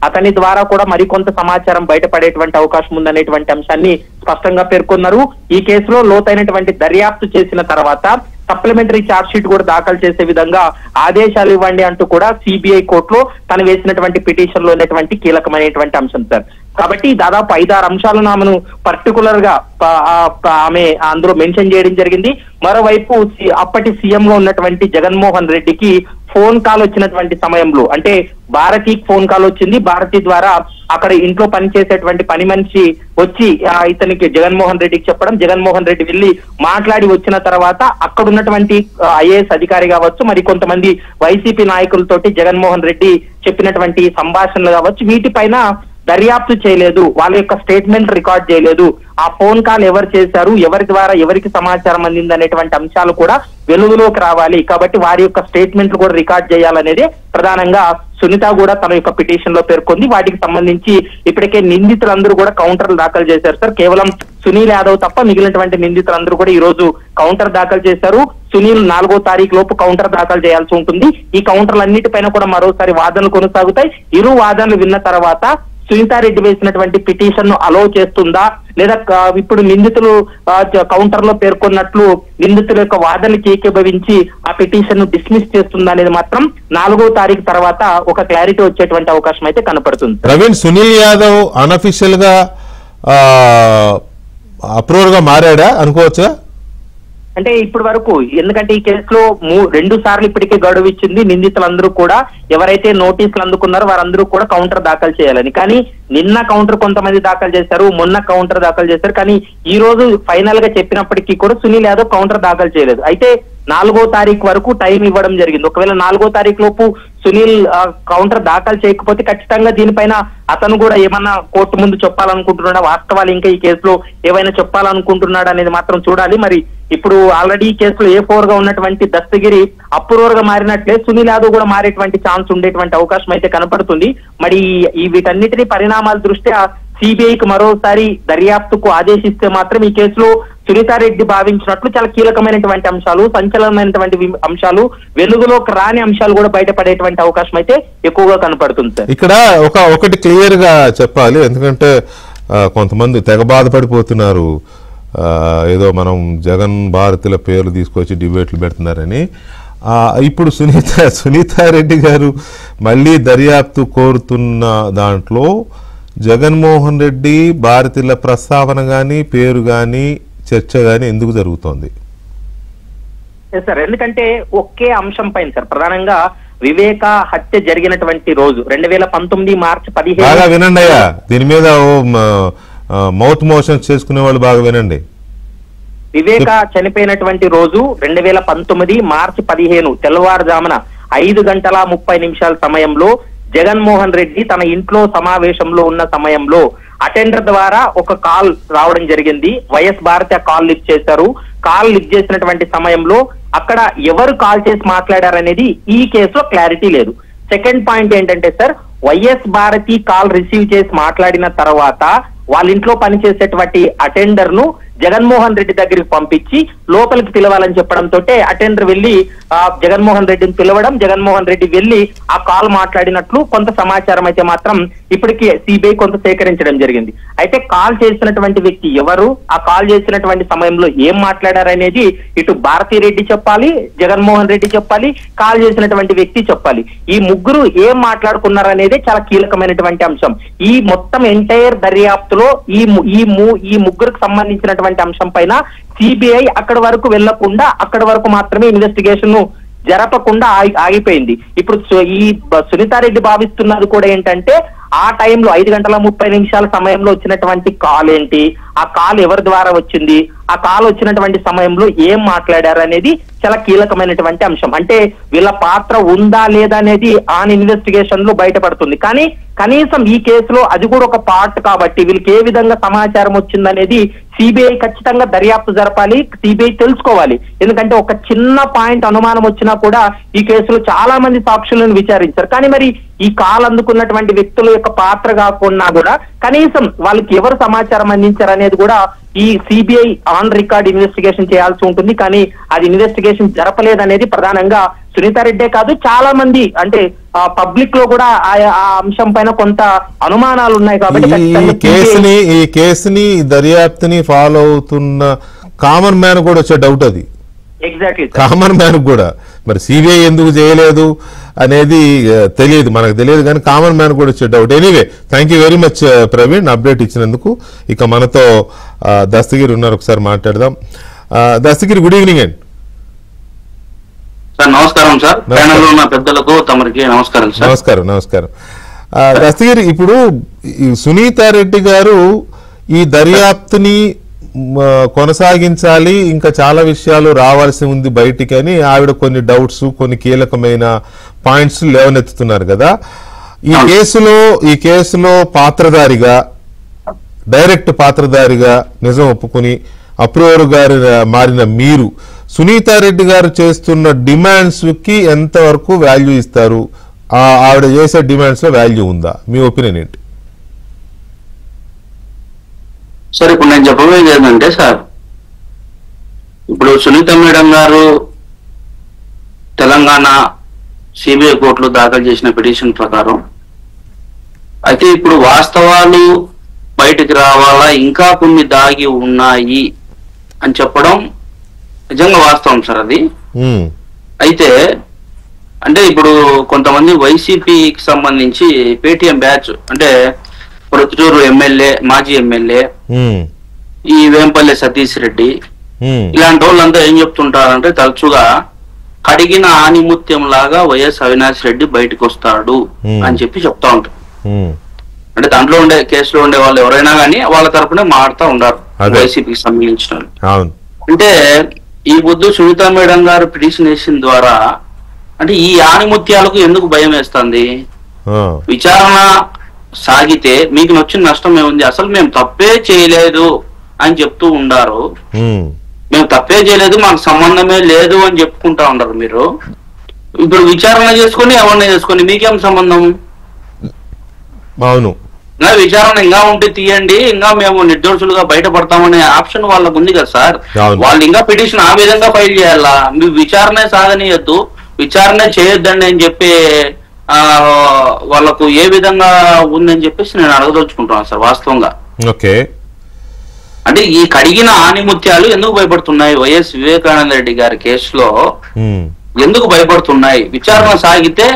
అతని ద్వారా కూడా మరికొంత సమాచారం బయటపడేటువంటి అవకాశం ఉందనేటువంటి అంశాన్ని స్పష్టంగా పేర్కొన్నారు. ఈ కేసులో లోతైనటువంటి దర్యాప్తు చేసిన తర్వాత సప్లిమెంటరీ ఛార్జ్ షీట్ కూడా దాఖలు చేసే విధంగా ఆదేశాలు ఇవ్వండి అంటూ కూడా సిబిఐ కోర్టులో తను వేసినటువంటి పిటిషన్ లో ఉన్నటువంటి కీలకమైనటువంటి అంశం సార్. కాబట్టి దాదాపు 5-6 అంశాలను ఆమెను పర్టికులర్ గా ఆమె అందులో మెన్షన్ చేయడం జరిగింది. మరోవైపు అప్పటి సీఎం గా ఉన్నటువంటి జగన్మోహన్ రెడ్డికి ఫోన్ కాల్ వచ్చినటువంటి సమయంలో, అంటే భారతికి ఫోన్ కాల్ వచ్చింది. భారతి ద్వారా అక్కడ ఇంట్లో పనిచేసేటువంటి పని మనిషి వచ్చి ఇతనికి జగన్మోహన్ రెడ్డికి చెప్పడం, జగన్మోహన్ రెడ్డి వెళ్ళి మాట్లాడి వచ్చిన తర్వాత అక్కడ ఉన్నటువంటి ఐఏఎస్ అధికారి కావచ్చు, మరి కొంతమంది వైసీపీ నాయకులతోటి జగన్మోహన్ రెడ్డి చెప్పినటువంటి సంభాషణలు కావచ్చు, వీటిపైన దర్యాప్తు చేయలేదు, వాళ్ళ యొక్క స్టేట్మెంట్ రికార్డ్ చేయలేదు, ఆ ఫోన్ కాల్ ఎవరు చేశారు, ఎవరి ద్వారా ఎవరికి సమాచారం అందింది అనేటువంటి అంశాలు కూడా వెలుగులోకి రావాలి. కాబట్టి వారి యొక్క స్టేట్మెంట్లు కూడా రికార్డ్ చేయాలనేది ప్రధానంగా సునీత కూడా తన యొక్క పిటిషన్ లో పేర్కొంది. వాటికి సంబంధించి ఇప్పటికే నిందితులందరూ కూడా కౌంటర్లు దాఖలు చేశారు సార్. కేవలం సునీల్ యాదవ్ తప్ప మిగిలినటువంటి నిందితులందరూ కూడా ఈ రోజు కౌంటర్ దాఖలు చేశారు. సునీల్ 4వ తారీఖు లోపు కౌంటర్ దాఖలు చేయాల్సి ఉంటుంది. ఈ కౌంటర్లన్నిటిపైన కూడా మరోసారి వాదనలు కొనసాగుతాయి. ఇరు వాదనలు విన్న తర్వాత సునీతారెడ్డి వేసినటువంటి పిటిషన్ ను అలో చేస్తుందా, లేదా ఇప్పుడు నిందితులు కౌంటర్ లో పేర్కొన్నట్లు నిందితుల యొక్క వాదనకి ఏకీభవించి ఆ పిటిషన్ ను డిస్మిస్ చేస్తుందా అనేది మాత్రం 4వ తారీఖు తర్వాత ఒక క్లారిటీ వచ్చేటువంటి అవకాశం అయితే కనపడుతుంది. ప్రవీణ్, సునీల్ యాదవ్ అన్అఫీషియల్ గా అప్రూవర్ గా మారాడా అనుకోవచ్చా? అంటే ఇప్పటి వరకు, ఎందుకంటే ఈ కేసులో 2 సార్లు ఇప్పటికే గడువు ఇచ్చింది నిందితులందరూ కూడా, ఎవరైతే నోటీసులు అందుకున్నారో వారందరూ కూడా కౌంటర్ దాఖలు చేయాలని. కానీ నిన్న కౌంటర్ కొంతమంది దాఖలు చేశారు, మొన్న కౌంటర్ దాఖలు చేశారు. కానీ ఈ రోజు ఫైనల్ గా చెప్పినప్పటికీ కూడా సునీల్ యాదవ్ కౌంటర్ దాఖలు చేయలేదు. అయితే 4వ తారీఖు వరకు టైం ఇవ్వడం జరిగింది. ఒకవేళ 4వ తారీఖు లోపు సునీల్ కౌంటర్ దాఖలు చేయకపోతే ఖచ్చితంగా దీనిపైన అతను కూడా ఏమన్నా కోర్టు ముందు చెప్పాలనుకుంటున్నాడా, వాస్తవాలు ఇంకా ఈ కేసులో ఏవైనా చెప్పాలనుకుంటున్నాడా అనేది మాత్రం చూడాలి. మరి ఇప్పుడు ఆల్రెడీ ఈ కేసులో A4 గా ఉన్నటువంటి దస్తగిరి అప్రూవర్ గా మారినట్లే సునీల్ యాదవ్ కూడా మారేటువంటి ఛాన్స్ ఉండేటువంటి అవకాశం అయితే కనపడుతుంది. మరి ఈ వీటన్నిటిని పరిణామాల దృష్ట్యా సిబిఐకి మరోసారి దర్యాప్తుకు ఆదేశిస్తే మాత్రం ఈ కేసులో సునీతారెడ్డి భావించినట్లు చాలా కీలకమైనటువంటి అంశాలు, సంచలనమైనటువంటి అంశాలు, వెలుగులోకి రాని అంశాలు కూడా బయటపడేటువంటి అవకాశం అయితే ఎక్కువగా కనపడుతుంది సార్. ఇక్కడ ఒకటి క్లియర్ గా చెప్పాలి, ఎందుకంటే కొంతమంది తెగ బాధపడిపోతున్నారు, ఏదో మనం జగన్ భారతుల పేర్లు తీసుకొచ్చి డిబేట్లు పెడుతున్నారని. ఇప్పుడు సునీతారెడ్డి గారు మళ్ళీ దర్యాప్తు కోరుతున్న దాంట్లో జగన్మోహన్ రెడ్డి భారతీయుల ప్రస్తావన గాని, పేరు గాని, చర్చ గాని ఎందుకు జరుగుతోంది సార్? ఎందుకంటే ఒకే అంశం పైన సార్, ప్రధానంగా వివేక హత్య జరిగినటువంటి రోజు 2019 మార్చి 15. బాగా వినండి అయ్యా, దీని మీద మౌత్ మోషన్స్ చేసుకునే వాళ్ళు బాగా వినండి. వివేక చనిపోయినటువంటి రోజు 2019 మార్చి 15 తెల్లవారుజామున 5:30 సమయంలో జగన్మోహన్ రెడ్డి తన ఇంట్లో సమావేశంలో ఉన్న సమయంలో అటెండర్ ద్వారా ఒక కాల్ రావడం జరిగింది. వైఎస్ భారతి ఆ కాల్ లిఫ్ట్ చేశారు. కాల్ లిఫ్ట్ చేసినటువంటి సమయంలో అక్కడ ఎవరు కాల్ చేసి మాట్లాడారనేది ఈ కేసులో క్లారిటీ లేదు. సెకండ్ పాయింట్ ఏంటంటే sir, YS Bharathi call receive చేసి మాట్లాడిన తర్వాత వాళ్ళ ఇంట్లో పనిచేసేటువంటి అటెండర్ ను జగన్మోహన్ రెడ్డి దగ్గరికి పంపించి లోపలికి పిలవాలని చెప్పడంతో అటెండర్ వెళ్లి జగన్మోహన్ రెడ్డిని పిలవడం, జగన్మోహన్ రెడ్డి వెళ్లి ఆ కాల్ మాట్లాడినట్లు కొంత సమాచారం అయితే మాత్రం ఇప్పటికీ సిబిఐ కొంత సేకరించడం జరిగింది. అయితే కాల్ చేసినటువంటి వ్యక్తి ఎవరు, ఆ కాల్ చేసినటువంటి సమయంలో ఏం మాట్లాడారనేది ఇటు భారతిరెడ్డి చెప్పాలి, జగన్మోహన్ రెడ్డి చెప్పాలి, కాల్ చేసినటువంటి వ్యక్తి చెప్పాలి. ఈ ముగ్గురు ఏం మాట్లాడుకున్నారనేది చాలా కీలకమైనటువంటి అంశం. ఈ మొత్తం ఎంటైర్ దర్యాప్తులో ఈ ముగ్గురికి సంబంధించినటువంటి అంశం పైన సిబిఐ అక్కడి వరకు వెళ్లకుండా అక్కడి వరకు మాత్రమే ఇన్వెస్టిగేషన్ ను జరపకుండా ఆగిపోయింది. ఇప్పుడు ఈ సునీతారెడ్డి భావిస్తున్నది కూడా ఏంటంటే ఆ టైంలో 5:30 సమయంలో వచ్చినటువంటి కాల్ ఏంటి, ఆ కాల్ ఎవరి ద్వారా వచ్చింది, ఆ కాల్ వచ్చినటువంటి సమయంలో ఏం మాట్లాడారు అనేది చాలా కీలకమైనటువంటి అంశం. అంటే వీళ్ళ పాత్ర ఉందా లేదా అనేది ఆన్ ఇన్వెస్టిగేషన్ లో బయటపడుతుంది. కానీ కనీసం ఈ కేసులో అది కూడా ఒక పార్ట్ కాబట్టి వీళ్ళకి ఏ విధంగా సమాచారం వచ్చిందనేది సిబిఐ ఖచ్చితంగా దర్యాప్తు జరపాలి, సిబిఐ తెలుసుకోవాలి. ఎందుకంటే ఒక చిన్న పాయింట్ అనుమానం వచ్చినా కూడా ఈ కేసులో చాలా మంది సాక్షులను విచారించారు. కానీ మరి ఈ కాల్ అందుకున్నటువంటి వ్యక్తుల యొక్క పాత్ర కాకుండా కూడా కనీసం వాళ్ళకి ఎవరు సమాచారం అందించారు అనేది కూడా ఈ సిబిఐ ఆన్ రికార్డ్ ఇన్వెస్టిగేషన్ చేయాల్సి ఉంటుంది. కానీ అది ఇన్వెస్టిగేషన్ జరపలేదనేది ప్రధానంగా సునీతారెడ్డే కాదు, చాలా మంది అంటే పబ్లిక్ లో కూడా ఆ అంశం పైన కొంత అనుమానాలు ఉన్నాయి. కాబట్టి ఈ కేసుని దర్యాప్తుని ఫాలో అవుతున్న కామన్ మ్యాన్ కూడా వచ్చే డౌట్ అది. ఎగ్జాక్ట్లీ కామన్ మ్యాన్ కూడా మరి సిబిఐ ఎందుకు చేయలేదు అనేది తెలియదు, మనకు తెలియదు, కానీ కామన్ మ్యాన్ కూడా వచ్చే doubt. Anyway, thank you very much Praveen update ఇచ్చినందుకు. ఇక మనతో దస్తగిరి ఉన్నారు, ఒకసారి మాట్లాడదాం. దస్తగిరి, గుడ్ ఈవినింగ్ అండి. సార్ నమస్కారం సార్, ప్యానెల్లో ఉన్న పెద్దలకు తమరికి నమస్కారం సార్. నమస్కారం. దస్తగిరి, ఇప్పుడు సునీతారెడ్డి గారు ఈ దర్యాప్తుని కొనసాగించాలి, ఇంకా చాలా విషయాలు రావాల్సి ఉంది బయటికి అని ఆవిడ కొన్ని డౌట్స్, కొన్ని కీలకమైన పాయింట్స్ లేవనెత్తుతున్నారు కదా. ఈ కేసులో పాత్రధారిగా, డైరెక్ట్ పాత్రధారిగా నిజం ఒప్పుకుని అప్రూవర్ గారి మారిన మీరు సునీతారెడ్డి గారు చేస్తున్న డిమాండ్స్ కి ఎంతవరకు వాల్యూ ఇస్తారు? ఆవిడ చేసే డిమాండ్స్ లో వాల్యూ ఉందా? మీ ఒపీనియన్ ఏంటి? సార్ ఇప్పుడు నేను చెప్పబోయేది ఏంటంటే సార్, ఇప్పుడు సునీత మేడం గారు తెలంగాణ సిబిఐ కోర్టులో దాఖలు చేసిన పిటిషన్ ప్రకారం అయితే ఇప్పుడు వాస్తవాలు బయటికి రావాలా, ఇంకా కొన్ని దాగి ఉన్నాయి అని చెప్పడం నిజంగా వాస్తవం సార్ అది. అయితే అంటే ఇప్పుడు కొంతమంది వైసీపీకి సంబంధించి పేటిఎం బ్యాచ్ అంటే ప్రొద్దుటూరు ఎమ్మెల్యే, మాజీ ఎమ్మెల్యే, ఈ వేంపల్లి సతీష్ రెడ్డి, ఇలాంటి వాళ్ళంతా ఏం చెప్తుంటారంటే తరచుగా కడిగిన ఆనిముత్యం లాగా వైఎస్ అవినాష్ రెడ్డి బయటకు వస్తాడు అని చెప్పి చెప్తా ఉంటారు. అంటే దాంట్లో ఉండే కేసులో ఉండే వాళ్ళు ఎవరైనా కానీ వాళ్ళ తరపునే మారుతా ఉండారు వైసీపీకి సంబంధించిన వాళ్ళు. అంటే ఈ పొద్దు సునీత మేడం గారు పిటిషన్ వేసిన ద్వారా అంటే ఈ ఆనిముత్యాలకు ఎందుకు భయం వేస్తుంది? విచారణ సాగితే మీకు వచ్చిన నష్టం ఏముంది? అసలు మేము తప్పే చేయలేదు అని చెప్తూ ఉండారు. మేము తప్పే చేయలేదు, మాకు సంబంధమే లేదు అని చెప్పుకుంటా ఉండరు. మీరు ఇప్పుడు విచారణ చేసుకుని ఎవరిని చేసుకుని మీకేం సంబంధం? అవును, విచారణ ఇంకా ఉంటే తీయండి, ఇంకా మేము నిర్దోషులుగా బయటపడతామనే ఆప్షన్ వాళ్ళకు ఉంది కదా సార్. వాళ్ళు ఇంకా పిటిషన్ ఆ విధంగా ఫైల్ చేయాలా? మీ విచారణ సాగనీయద్దు, విచారణ చేయొద్దండి అని చెప్పి వాళ్ళకు ఏ విధంగా ఉందని చెప్పేసి నేను అడగదలుచుకుంటున్నాను సార్ వాస్తవంగా. ఓకే, అంటే ఈ కడిగిన ఆనిముత్యాలు ఎందుకు భయపడుతున్నాయి? వైఎస్ వివేకానంద రెడ్డి గారి కేసులో ఎందుకు భయపడుతున్నాయి? విచారణ సాగితే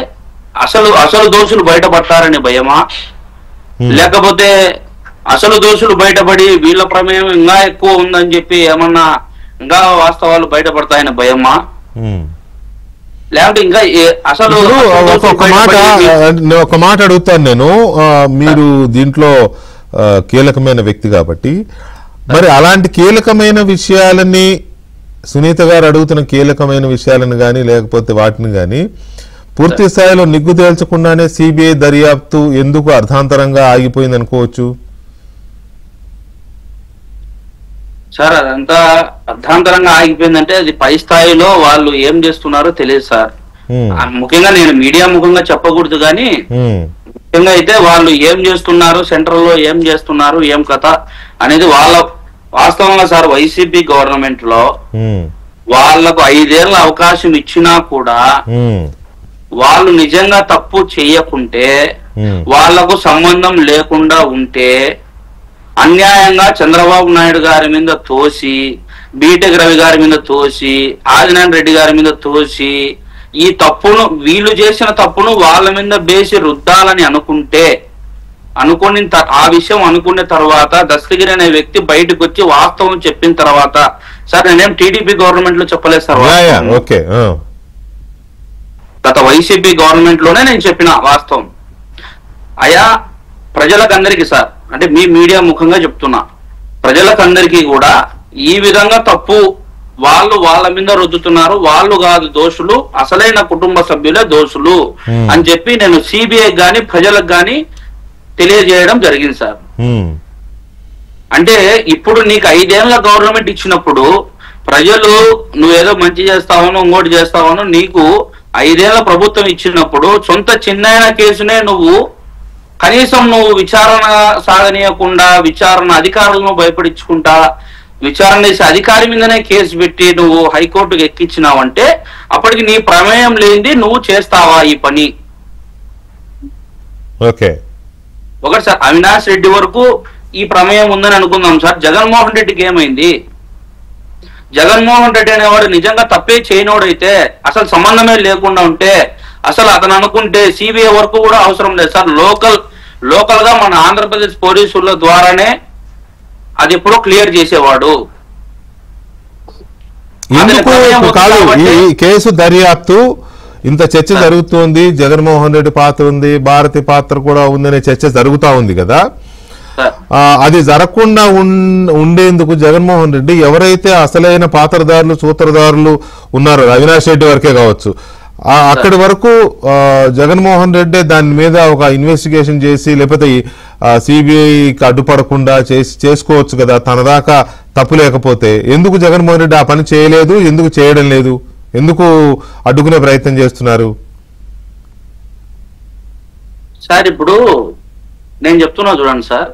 అసలు దోషులు బయటపడతారని భయమా, లేకపోతే అసలు దోషులు బయటపడి వీళ్ళ ప్రమేయం ఇంకా ఎక్కువ ఉందని చెప్పి ఏమన్నా ఇంకా వాస్తవాలు బయటపడతాయని భయమా, లేకపోతే ఇంకా అసలు ఒక మాట అడుగుతాను నేను, మీరు దీంట్లో కీలకమైన వ్యక్తి కాబట్టి, మరి అలాంటి కీలకమైన విషయాలని సునీత గారు అడుగుతున్న కీలకమైన విషయాలను కానీ లేకపోతే వాటిని కానీ పూర్తి స్థాయిలో నిగ్గు తేల్చకుండానే సిబిఐ దర్యాప్తు ఎందుకు అర్థాంతరంగా ఆగిపోయింది అనుకోవచ్చు? సార్ అదంతా అర్థాంతరంగా ఆగిపోయిందంటే అది పై స్థాయిలో వాళ్ళు ఏం చేస్తున్నారో తెలియదు సార్. ముఖ్యంగా నేను మీడియా ముఖంగా చెప్పకూడదు కానీ ముఖ్యంగా అయితే వాళ్ళు ఏం చేస్తున్నారు, సెంట్రల్ లో ఏం చేస్తున్నారు, ఏం కథ అనేది వాళ్ళ వాస్తవంగా సార్ వైసీపీ గవర్నమెంట్ లో వాళ్లకు 5 ఏళ్ల అవకాశం ఇచ్చినా కూడా వాళ్ళు నిజంగా తప్పు చేయకుంటే, వాళ్లకు సంబంధం లేకుండా ఉంటే అన్యాయంగా చంద్రబాబు నాయుడు గారి మీద తోసి, బీటెక్ రవి గారి మీద తోసి, ఆదినారాయణ రెడ్డి గారి మీద తోసి ఈ తప్పును వీళ్ళు చేసిన తప్పును వాళ్ళ మీద బేసి రుద్దాలని అనుకుని ఆ విషయం అనుకున్న తర్వాత దస్తగిరి అనే వ్యక్తి బయటకు వచ్చి వాస్తవం చెప్పిన తర్వాత, సార్ నేనేం టీడీపీ గవర్నమెంట్ లో చెప్పలేదు సార్, గత వైసీపీ గవర్నమెంట్ లోనే నేను చెప్పిన వాస్తవం. అయ్యా ప్రజలకందరికీ సార్, అంటే మీ మీడియా ముఖంగా చెప్తున్నా, ప్రజలకందరికీ కూడా ఈ విధంగా తప్పు వాళ్ళు వాళ్ళ మీద రుద్దుతున్నారు, వాళ్ళు కాదు దోషులు, అసలైన కుటుంబ సభ్యులే దోషులు అని చెప్పి నేను సిబిఐ గాని ప్రజలకు గాని తెలియజేయడం జరిగింది సార్. అంటే ఇప్పుడు నీకు 5 ఏళ్ల గవర్నమెంట్ ఇచ్చినప్పుడు ప్రజలు నువ్వేదో మంచి చేస్తావను ఇంకోటి చేస్తావను, నీకు 5 ఏళ్ల ప్రభుత్వం ఇచ్చినప్పుడు సొంత చిన్న కేసునే నువ్వు కనీసం నువ్వు విచారణ సాగనీయకుండా విచారణ అధికారులను భయపడించుకుంటా విచారణ చేసే అధికారి మీదనే కేసు పెట్టి నువ్వు హైకోర్టుకు ఎక్కించినావంటే అప్పటికి నీ ప్రమేయం లేనిది నువ్వు చేస్తావా ఈ పని? ఓకే, ఒకటి సార్ అవినాష్ రెడ్డి వరకు ఈ ప్రమేయం ఉందని అనుకుందాం సార్. జగన్మోహన్ రెడ్డికి ఏమైంది? జగన్మోహన్ రెడ్డి అనేవాడు నిజంగా తప్పే చేయనోడైతే, అసలు సంబంధమే లేకుండా ఉంటే, అసలు అతను అనుకుంటే సిబిఐ వరకు కూడా అవసరం లేదు సార్. లోకల్ గా మన ఆంధ్రప్రదేశ్ పోలీసుల ద్వారానే అది ఎప్పుడో క్లియర్ చేసేవాడు. ఎందుకు కాదు ఈ కేసు దర్యాప్తు ఇంత చర్చ జరుగుతోంది, జగన్మోహన్ రెడ్డి పాత్ర ఉంది, భారతి పాత్ర కూడా ఉందనే చర్చ జరుగుతా ఉంది కదా, అది జరగకుండా ఉండేందుకు జగన్మోహన్ రెడ్డి ఎవరైతే అసలైన పాత్రదారులు సూత్రధారులు ఉన్నారో అవినాష్ రెడ్డి వరకే కావచ్చు, అక్కడి వరకు జగన్మోహన్ రెడ్డి దాని మీద ఒక ఇన్వెస్టిగేషన్ చేసి లేకపోతే సిబిఐకి అడ్డుపడకుండా చేసుకోవచ్చు కదా, తన దాకా తప్పు లేకపోతే ఎందుకు జగన్మోహన్ రెడ్డి ఆ పని చేయలేదు? ఎందుకు చేయడం లేదు? ఎందుకు అడ్డుకునే ప్రయత్నం చేస్తున్నారు సార్? ఇప్పుడు నేను చెప్తున్నా చూడండి సార్,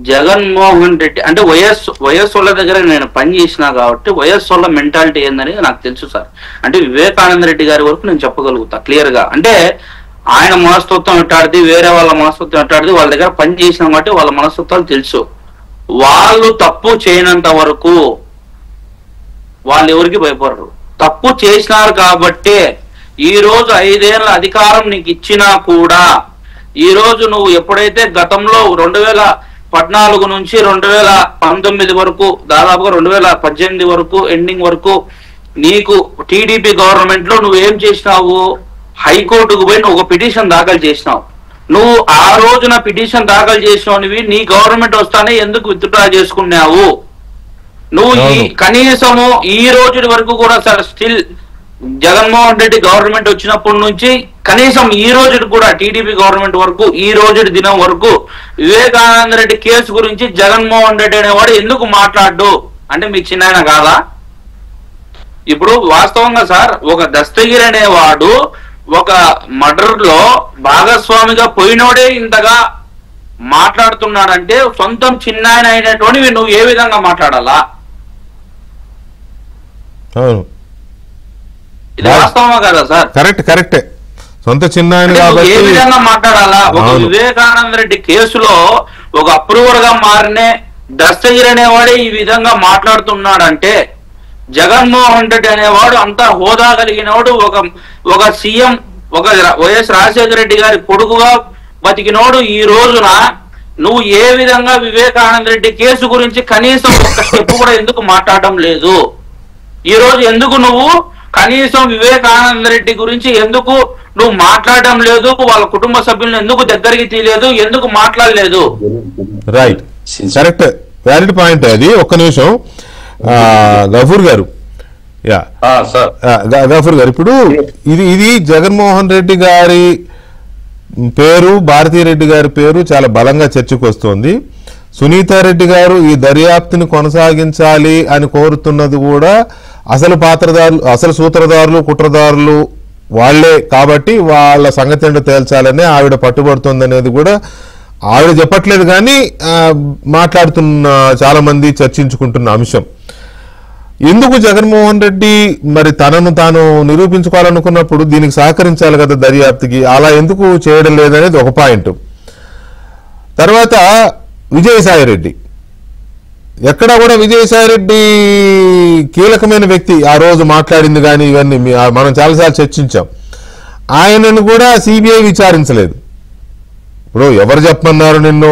జగన్మోహన్ రెడ్డి అంటే వైఎస్ వాళ్ళ దగ్గర నేను పని చేసినా కాబట్టి వైఎస్ వాళ్ళ మెంటాలిటీ ఏందని నాకు తెలుసు సార్. అంటే వివేకానంద రెడ్డి గారి వరకు నేను చెప్పగలుగుతా క్లియర్ గా. అంటే ఆయన మనస్తత్వం ఎట్టాడిది, వేరే వాళ్ళ మనస్తత్వం ఎట్టాడిది, వాళ్ళ దగ్గర పని చేసినా కాబట్టి వాళ్ళ మనస్తత్వాలు తెలుసు. వాళ్ళు తప్పు చేయనంత వరకు వాళ్ళు ఎవరికి భయపడరు. తప్పు చేసినారు కాబట్టి ఈ రోజు 5 ఏళ్ల అధికారం నీకు ఇచ్చినా కూడా ఈ రోజు నువ్వు ఎప్పుడైతే గతంలో 2014 నుంచి 2019 వరకు దాదాపుగా 2018 వరకు ఎండింగ్ వరకు నీకు టీడీపీ గవర్నమెంట్ లో నువ్వు ఏం చేసినావు? హైకోర్టుకు పోయి నువ్వు ఒక పిటిషన్ దాఖలు చేసినావు. నువ్వు ఆ రోజున పిటిషన్ దాఖలు చేసినవి నీ గవర్నమెంట్ వస్తానే ఎందుకు విత్డ్రా చేసుకున్నావు? నువ్వు కనీసము ఈ రోజు వరకు కూడా sir still Jaganmohan Reddy government వచ్చినప్పటి నుంచి కనీసం ఈ రోజు కూడా టీడీపీ గవర్నమెంట్ వరకు ఈ రోజు దినం వరకు వివేకానంద రెడ్డి కేసు గురించి జగన్మోహన్ రెడ్డి అనేవాడు ఎందుకు మాట్లాడు? అంటే మీకు చిన్న కాదా? ఇప్పుడు వాస్తవంగా సార్ ఒక దస్తగిరి అనేవాడు ఒక మర్డర్ లో భాగస్వామిగా పోయినోడే ఇంతగా మాట్లాడుతున్నాడంటే సొంతం చిన్నాయన అయినటువంటి నువ్వు ఏ విధంగా మాట్లాడాలా? ఇది వాస్తవమా కదా సార్? కరెక్టే. సొంత చిన్నాయన ఏ విధంగా మాట్లాడాలా? ఒక వివేకానంద రెడ్డి కేసులో ఒక అప్రూవర్ గా మారిన దస్తగిరి అనేవాడే ఈ విధంగా మాట్లాడుతున్నాడంటే జగన్మోహన్ రెడ్డి అనేవాడు అంత హోదా కలిగినవాడు, ఒక సీఎం, ఒక వైఎస్ రాజశేఖర రెడ్డి గారి కొడుకుగా బతికినోడు ఈ రోజున నువ్వు ఏ విధంగా వివేకానంద రెడ్డి కేసు గురించి కనీసం ఒక స్టెప్ కూడా ఎందుకు మాట్లాడడం లేదు? ఈ రోజు ఎందుకు నువ్వు కనీసం వివేకానంద రెడ్డి గురించి ఎందుకు నువ్వు మాట్లాడడం లేదు? వాళ్ళ కుటుంబ సభ్యులను ఎందుకు దగ్గరికి తీయలేదు? ఎందుకు మాట్లాడలేదు? రైట్, కరెక్ట్, వ్యాలిడ్ పాయింట్ అది. ఒక్క నిమిషం గఫూర్ గారు, గఫూర్ గారు, ఇప్పుడు ఇది జగన్మోహన్ రెడ్డి గారి పేరు, భారతీరెడ్డి గారి పేరు చాలా బలంగా చర్చకు వస్తోంది. సునీతారెడ్డి గారు ఈ దర్యాప్తుని కొనసాగించాలి అని కోరుతున్నది కూడా అసలు పాత్రదారులు, అసలు సూత్రధారులు, కుట్రదారులు వాళ్లే కాబట్టి వాళ్ళ సంగతి ఏంటో తేల్చాలని ఆవిడ పట్టుబడుతుంది అనేది కూడా ఆవిడ చెప్పట్లేదు, కానీ మాట్లాడుతున్న చాలా మంది చర్చించుకుంటున్న అంశం. ఎందుకు జగన్మోహన్ రెడ్డి మరి తనను తాను నిరూపించుకోవాలనుకున్నప్పుడు దీనికి సహకరించాలి కదా దర్యాప్తుకి, అలా ఎందుకు చేయడం లేదనేది ఒక పాయింట్. తర్వాత విజయసాయిరెడ్డి, ఎక్కడా కూడా విజయసాయిరెడ్డి కీలకమైన వ్యక్తి, ఆ రోజు మాట్లాడింది కానీ ఇవన్నీ మనం చాలాసార్లు చర్చించాం. ఆయనను కూడా సిబిఐ విచారించలేదు. ఇప్పుడు ఎవరు చెప్పమన్నారు నిన్ను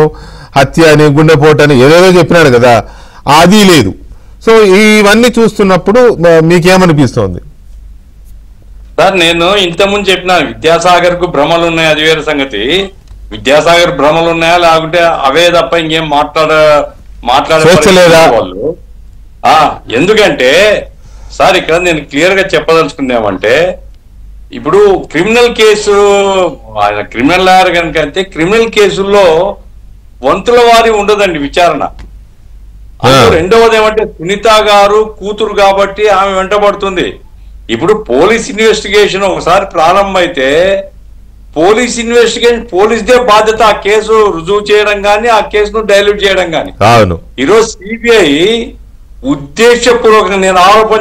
హత్య అని, గుండెపోటు అని ఏదేదో చెప్పినాడు కదా, అది లేదు. సో ఇవన్నీ చూస్తున్నప్పుడు మీకేమనిపిస్తోంది సార్? నేను ఇంతకుముందు చెప్పినాను విద్యాసాగర్ కు భ్రమలు ఉన్నాయి, అది వేరే సంగతి. విద్యాసాగర్ భ్రమలు ఉన్నాయా లేకుంటే అవే తప్ప ఇంకేం మాట్లాడే స్వేచ్ఛలేదా? వాళ్ళు ఎందుకంటే సార్ ఇక్కడ నేను క్లియర్ గా చెప్పదలుచుకుందామంటే ఇప్పుడు క్రిమినల్ కేసు ఆయన క్రిమినల్ లాయర్ కనుక అయితే క్రిమినల్ కేసుల్లో వంతుల వారి ఉండదండి విచారణ. రెండవది ఏమంటే సునీత గారు కూతురు కాబట్టి ఆమె వెంటబడుతుంది. ఇప్పుడు పోలీస్ ఇన్వెస్టిగేషన్ ఒకసారి ప్రారంభమైతే పోలీస్ ఇన్వెస్టిగేషన్ పోలీసుదే బాధ్యత ఆ కేసు రుజువు చేయడం కానీ ఆ కేసును డైల్యూట్ చేయడం కానీ. ఈరోజు సిబిఐ ఉద్దేశపూర్వకంగా నేను ఆరోపణ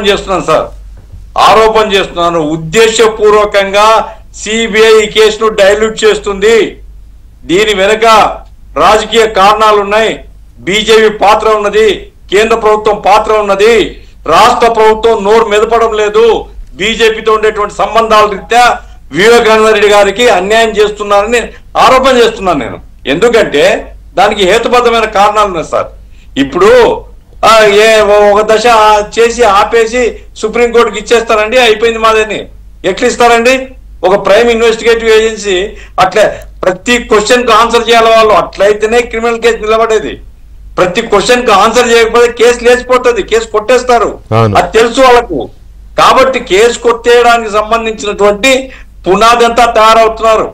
చేస్తున్నాను ఉద్దేశపూర్వకంగా సిబిఐ ఈ కేసును డైల్యూట్ చేస్తుంది. దీని వెనుక రాజకీయ కారణాలు ఉన్నాయి, బీజేపీ పాత్ర ఉన్నది, కేంద్ర ప్రభుత్వం పాత్ర ఉన్నది, రాష్ట్ర ప్రభుత్వం నోరు మెదపడం లేదు, బీజేపీతో ఉండేటువంటి సంబంధాల రీత్యా వివేకానంద రెడ్డి గారికి అన్యాయం చేస్తున్నారని ఆరోపణ చేస్తున్నాను నేను. ఎందుకంటే దానికి హేతుబద్ధమైన కారణాలు ఉన్నాయి సార్. ఇప్పుడు ఒక దశ చేసి ఆపేసి సుప్రీంకోర్టుకి ఇచ్చేస్తారండి, అయిపోయింది మాదని. ఎట్లా ఇస్తారండి? ఒక ప్రైమ్ ఇన్వెస్టిగేటివ్ ఏజెన్సీ అట్లా ప్రతి క్వశ్చన్ కు ఆన్సర్ చేయాలి వాళ్ళు. అట్లయితేనే క్రిమినల్ కేసు నిలబడేది. ప్రతి క్వశ్చన్ కు ఆన్సర్ చేయకపోతే కేసు లేచిపోతుంది, కేసు కొట్టేస్తారు, అది తెలుసు వాళ్ళకు. కాబట్టి కేసు కొట్టేయడానికి సంబంధించినటువంటి పునాది అంతా తయారవుతున్నారు.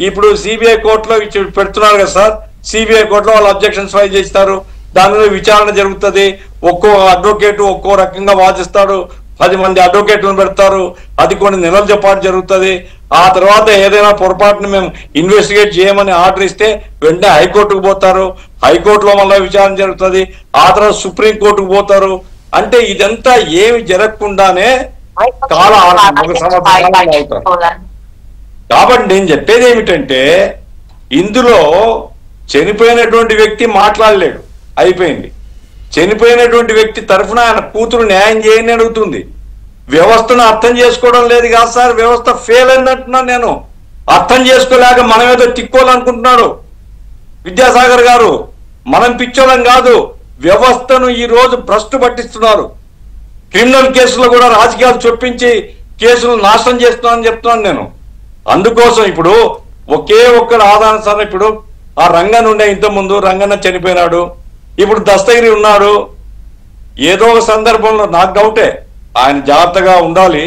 ఇప్పుడు సిబిఐ కోర్టులో పెడుతున్నారు కదా సార్, సిబిఐ కోర్టులో వాళ్ళు అబ్జెక్షన్స్ ఫైల్ చేస్తారు, దాని మీద విచారణ జరుగుతుంది. ఒక్కో అడ్వకేట్ ఒక్కో రకంగా వాదిస్తాడు, 10 మంది అడ్వకేట్లను పెడతారు, అది కొన్ని నెలల పాటు జరుగుతుంది. ఆ తర్వాత ఏదైనా పొరపాటును మేము ఇన్వెస్టిగేట్ చేయమని ఆర్డర్ ఇస్తే వెంటనే హైకోర్టుకు పోతారు, హైకోర్టులో మళ్ళీ విచారణ జరుగుతుంది, ఆ తర్వాత సుప్రీం కోర్టుకు పోతారు. అంటే ఇదంతా ఏమి జరగకుండానే ఒక సంవత్సరం అవుతారు. కాబట్టి నేను చెప్పేది ఏమిటంటే ఇందులో చనిపోయినటువంటి వ్యక్తి మాట్లాడలేడు, అయిపోయింది. చనిపోయినటువంటి వ్యక్తి తరఫున ఆయన కూతురు న్యాయం చేయని అడుగుతుంది. వ్యవస్థను అర్థం చేసుకోవడం లేదు కాదు సార్, వ్యవస్థ ఫెయిల్ అయిందంటున్నాను నేను. అర్థం చేసుకోలేక మనం ఏదో తిక్కోవాలనుకుంటున్నాడు విద్యాసాగర్ గారు. మనం పిచ్చోళం కాదు, వ్యవస్థను ఈ రోజు భ్రష్టు పట్టిస్తున్నారు. క్రిమినల్ కేసులో కూడా రాజకీయాలు చొప్పించి కేసులు నాశనం చేస్తున్నానని చెప్తున్నాను నేను. అందుకోసం ఇప్పుడు ఒకే ఒక్కడు ఆధారం సార్. ఇప్పుడు ఆ రంగన్ ఉండే ఇంతకుముందు, రంగన్న చనిపోయినాడు, ఇప్పుడు దస్తగిరి ఉన్నాడు. ఏదో ఒక సందర్భంలో నాకు డౌటే, ఆయన జాగ్రత్తగా ఉండాలి.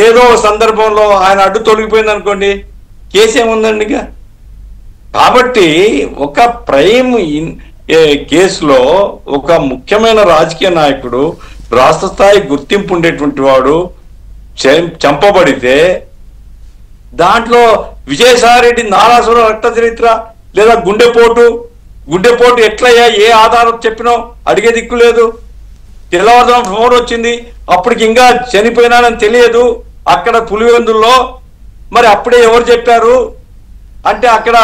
ఏదో ఒక సందర్భంలో ఆయన అడ్డు తొలగిపోయింది అనుకోండి, కేసు ఏముందండి ఇక. కాబట్టి ఒక ప్రైమ్ కేసులో ఒక ముఖ్యమైన రాజకీయ నాయకుడు, రాష్ట్ర స్థాయి గుర్తింపు ఉండేటువంటి వాడు చంపబడితే దాంట్లో విజయసాయిరెడ్డి నారాసుర రక్త చరిత్ర లేదా గుండెపోటు ఎట్లయ్యా, ఏ ఆధారం చెప్పినో అడిగే దిక్కు లేదు. తెల్లవారుజాము ఫోన్ వచ్చింది, అప్పటికి ఇంకా చనిపోయినానని తెలియదు అక్కడ పులివెందుల్లో. మరి అప్పుడే ఎవరు చెప్పారు అంటే అక్కడ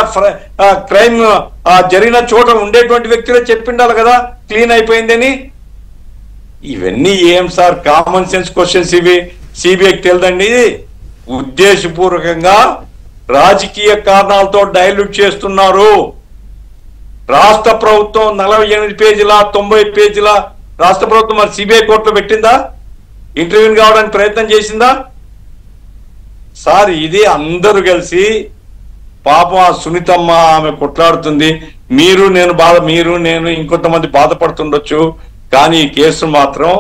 క్రైమ్ జరిగిన చోట ఉండేటువంటి వ్యక్తులే చెప్పిండాలి కదా క్లీన్ అయిపోయిందని. ఇవన్నీ ఏం సార్ కామన్ సెన్స్ క్వశ్చన్స్ ఇవి. సిబిఐకి తెలియదండి. ఇది ఉద్దేశపూర్వకంగా రాజకీయ కారణాలతో డైల్యూట్ చేస్తున్నారు. రాష్ట్ర ప్రభుత్వం 48 పేజీల 90 పేజీల రాష్ట్ర ప్రభుత్వం మరి సిబిఐ కోర్టులో పెట్టిందా? ఇంటర్వ్యూ కావడానికి ప్రయత్నం చేసిందా? సార్ ఇది అందరూ కలిసి పాపం ఆ సునీతమ్మ ఆమె కొట్లాడుతుంది, మీరు నేను ఇంకొంతమంది బాధపడుతుండొచ్చు, కానీ ఈ కేసు మాత్రం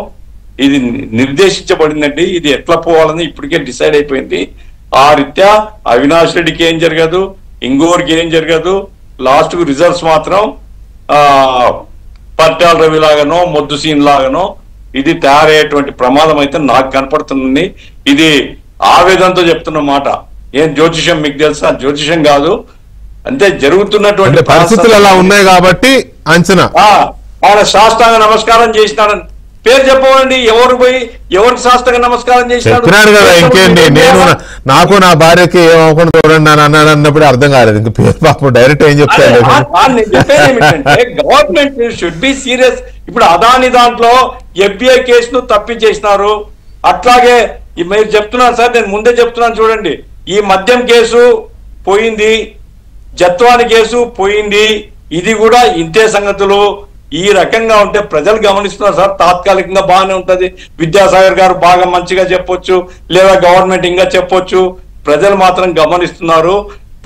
ఇది నిర్దేశించబడిందండి. ఇది ఎట్లా పోవాలని ఇప్పటికే డిసైడ్ అయిపోయింది. ఆ రీత్యా అవినాష్ రెడ్డికి ఏం జరగదు, ఇంకోరికి ఏం జరగదు. లాస్ట్ కు రిజల్ట్స్ మాత్రం పట్టాల రవి లాగానో మొద్దు సీన్ లాగానో ఇది తయారయ్యేటువంటి ప్రమాదం అయితే నాకు కనపడుతుంది. ఇది ఆవేదనతో చెప్తున్న మాట. ఏం జ్యోతిషం మీకు తెలుసా? జ్యోతిషం కాదు, అంటే జరుగుతున్నటువంటి పరిస్థితులు అలా ఉన్నాయి కాబట్టి అంచనా. ఆయన సాష్టాంగ నమస్కారం చేసినాడని పేరు చెప్పవండి, ఎవరు పోయి ఎవరికి సాష్టాంగ నమస్కారం చేసినాడు కదా. ఇంకేంటి, నేను నాకు నా భార్యకి ఏమనుకుని చూడండి అని అన్నాడు అన్నప్పుడు అర్థం కాలేదు. ఇంక పేరు పాపం డైరెక్ట్ ఏం చెప్తాను. Government should be serious. ఇప్పుడు అదాని దాంట్లో ఎఫ్బిఐ కేసును తప్పించేసినారు. అట్లాగే మీరు చెప్తున్నాను సార్, నేను ముందే చెప్తున్నాను చూడండి, ఈ మద్యం కేసు పోయింది, జత్వాని కేసు పోయింది, ఇది కూడా ఇంతే సంగతులు. ఈ రకంగా ఉంటే ప్రజలు గమనిస్తున్నారు సార్. తాత్కాలికంగా బాగానే ఉంటది, విద్యాసాగర్ గారు బాగా మంచిగా చెప్పొచ్చు, లేదా గవర్నమెంట్ ఇంకా చెప్పొచ్చు, ప్రజలు మాత్రం గమనిస్తున్నారు.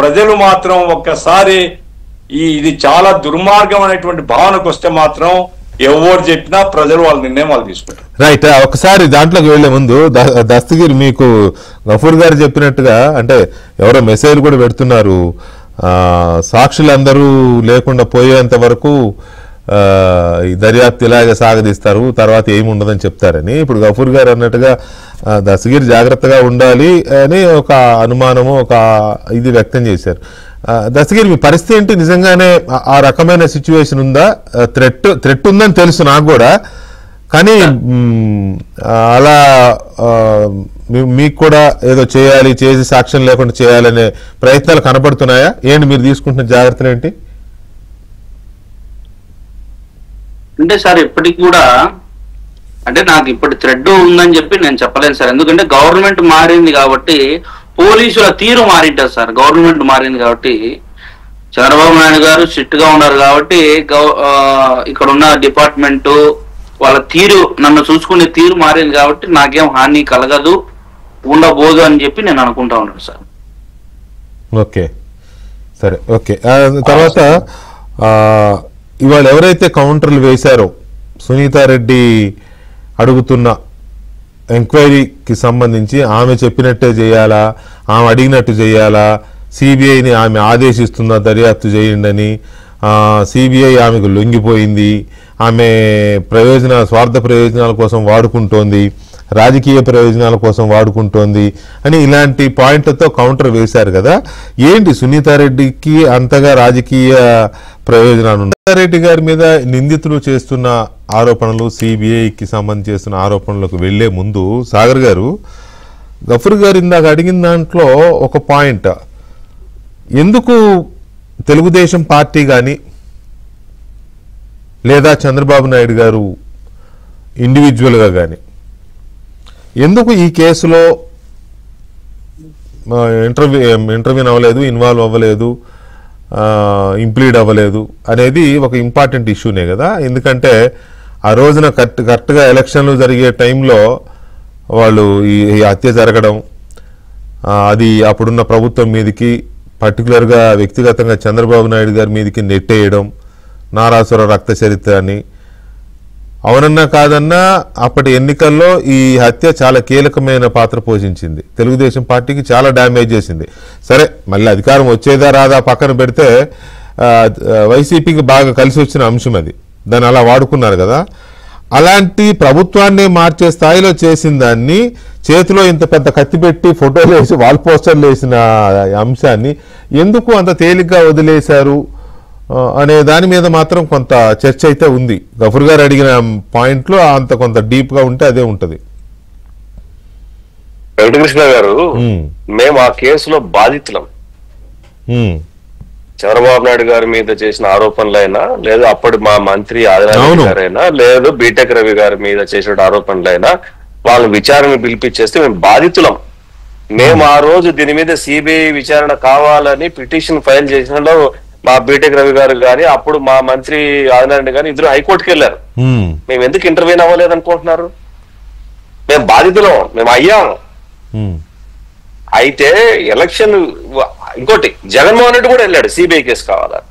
ప్రజలు మాత్రం ఒక్కసారి ఇది చాలా దుర్మార్గం అనేటువంటి భావనకు వస్తే మాత్రం ఎవరు చెప్పినా ప్రజలు వాళ్ళ నిర్ణయం వాళ్ళు తీసుకుంటారు. రైట్. ఒకసారి దాంట్లోకి వెళ్లే ముందు దస్తగిరి, మీకు గఫూర్ గారు చెప్పినట్టుగా అంటే ఎవరో మెసేజ్ కూడా పెడుతున్నారు, సాక్షులందరూ లేకుండా పోయేంత వరకు ఈ దర్యాప్తు ఇలాగే సాగదీస్తారు, తర్వాత ఏమి ఉండదని చెప్తారని. ఇప్పుడు గఫూర్ గారు అన్నట్టుగా దస్తగిరి జాగ్రత్తగా ఉండాలి అని ఒక అనుమానము, ఒక ఇది వ్యక్తం చేశారు. దస్తగిరి, మీ పరిస్థితి ఏంటి? నిజంగానే ఆ రకమైన సిచ్యువేషన్ ఉందా? థ్రెట్ ఉందని తెలుసు నాకు కూడా, కానీ అలా మీకు కూడా ఏదో చేయాలి, చేసి సాక్ష్యం లేకుండా చేయాలనే ప్రయత్నాలు కనపడుతున్నాయా? ఏంటి మీరు తీసుకుంటున్న జాగ్రత్తలు ఏంటి? అంటే సార్ ఇప్పటికి కూడా అంటే నాకు ఇప్పుడు థ్రెడ్ ఉందని చెప్పి నేను చెప్పలేను సార్. ఎందుకంటే గవర్నమెంట్ మారింది కాబట్టి పోలీసుల తీరు మారింటారు సార్. గవర్నమెంట్ మారింది కాబట్టి చంద్రబాబు నాయుడు గారు స్ట్రిక్ట్ గా ఉన్నారు కాబట్టి ఇక్కడ ఉన్న డిపార్ట్మెంట్ వాళ్ళ తీరు, నన్ను చూసుకునే తీరు మారింది కాబట్టి నాకేం హాని కలగదు, ఉండబోదు అని చెప్పి నేను అనుకుంటా ఉన్నాను సార్. ఓకే, సరే, ఓకే. తర్వాత ఇవాళ ఎవరైతే కౌంటర్లు వేశారో సునీతారెడ్డి అడుగుతున్న ఎంక్వైరీకి సంబంధించి ఆమె చెప్పినట్టే చేయాలా, ఆమె అడిగినట్టు చేయాలా, సిబిఐని ఆమె ఆదేశిస్తుందా దర్యాప్తు చేయండి, సిబిఐ ఆమెకు లొంగిపోయింది, ఆమె స్వార్థ ప్రయోజనాల కోసం వాడుకుంటోంది, రాజకీయ ప్రయోజనాల కోసం వాడుకుంటోంది అని ఇలాంటి పాయింట్లతో కౌంటర్ వేశారు కదా. ఏంటి సునీతారెడ్డికి అంతగా రాజకీయ ప్రయోజనాలు ఉన్నాయి? సునీతారెడ్డి గారి మీద నిందితులు చేస్తున్న ఆరోపణలు, సిబిఐకి సంబంధించి చేస్తున్న ఆరోపణలకు వెళ్లే ముందు సాగర్ గారు, గఫూర్ గారు ఇందాక అడిగిన దాంట్లో ఒక పాయింట్, ఎందుకు తెలుగుదేశం పార్టీ కానీ లేదా చంద్రబాబు నాయుడు గారు ఇండివిజువల్గా కానీ ఎందుకు ఈ కేసులో ఇంటర్వ్యూన్ అవ్వలేదు, ఇన్వాల్వ్ అవ్వలేదు, ఇంప్లీడ్ అవ్వలేదు అనేది ఒక ఇంపార్టెంట్ ఇష్యూనే కదా. ఎందుకంటే ఆ రోజున కరెక్ట్గా ఎలక్షన్లు జరిగే టైంలో వాళ్ళు ఈ హత్య జరగడం, అది అప్పుడున్న ప్రభుత్వం మీదకి, పర్టికులర్గా వ్యక్తిగతంగా చంద్రబాబు నాయుడు గారి మీదకి నెట్టేయడం, నారాసుర రక్త చరిత్ర అని. అవునన్నా కాదన్నా అప్పటి ఎన్నికల్లో ఈ హత్య చాలా కీలకమైన పాత్ర పోషించింది, తెలుగుదేశం పార్టీకి చాలా డ్యామేజ్ చేసింది. సరే, మళ్ళీ అధికారం వచ్చేదా రాదా పక్కన పెడితే వైసీపీకి బాగా కలిసి వచ్చిన అంశం అది, దాన్ని అలా వాడుకున్నారు కదా. అలాంటి ప్రభుత్వాన్ని మార్చే స్థాయిలో చేసిన దాన్ని, చేతిలో ఇంత పెద్ద కత్తి పెట్టి ఫోటోలు వేసి వాల్ పోస్టర్లు వేసిన అంశాన్ని ఎందుకు అంత తేలిగ్గా వదిలేశారు అనే దాని మీద మాత్రం కొంత చర్చ అయితే ఉంది. గఫూర్ గారు అడిగిన పాయింట్లో అంత కొంత డీప్ గా ఉంటే అదే ఉంటది. వెంకటకృష్ణ గారు, మేము ఆ కేసులో బాధితులం. చంద్రబాబు నాయుడు గారి మీద చేసిన ఆరోపణలైనా, లేదా అప్పటి మా మంత్రి ఆదినారాయణ గారైనా, లేదు బీటెక్ రవి గారి మీద చేసిన ఆరోపణలైనా వాళ్ళని విచారణ పిలిపించేస్తే మేము బాధితులం. మేము ఆ రోజు దీని మీద సిబిఐ విచారణ కావాలని పిటిషన్ ఫైల్ చేసినలో మా బీటెక్ రవి గారు గాని, అప్పుడు మా మంత్రి ఆదినారాయణ గాని ఇద్దరు హైకోర్టుకి వెళ్ళారు. మేము ఎందుకు ఇంటర్వ్యూన్ అవ్వలేదు అనుకుంటున్నారు? మేము బాధితులం, మేము అయ్యాము. అయితే ఎలక్షన్ ఇంకోటి, జగన్మోహన్ రెడ్డి కూడా వెళ్ళాడు సిబిఐ కేసు కావాలని.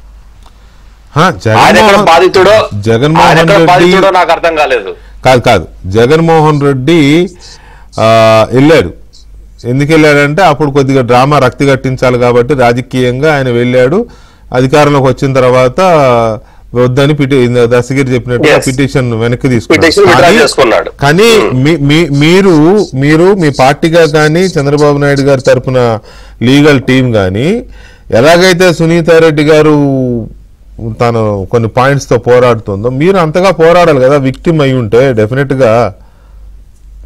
ఆయన బాధితుడో బాధితుడో నాకు అర్థం కాలేదు. కాదు, జగన్మోహన్ రెడ్డి వెళ్ళాడు. ఎందుకు వెళ్ళాడంటే అప్పుడు కొద్దిగా డ్రామా రక్తి కట్టించాలి కాబట్టి రాజకీయంగా ఆయన వెళ్ళాడు. అధికారంలోకి వచ్చిన తర్వాత వద్దని దస్తగిరి చెప్పినట్టు పిటిషన్ వెనక్కి తీసుకున్నాడు. కానీ మీరు మీ పార్టీగా కానీ చంద్రబాబు నాయుడు గారి తరఫున లీగల్ టీం కానీ ఎలాగైతే సునీతారెడ్డి గారు తను కొన్ని పాయింట్స్ తో పోరాడుతుందో మీరు అంతగా పోరాడాలి కదా. విక్టిమ్ అయి ఉంటే డెఫినెట్ గా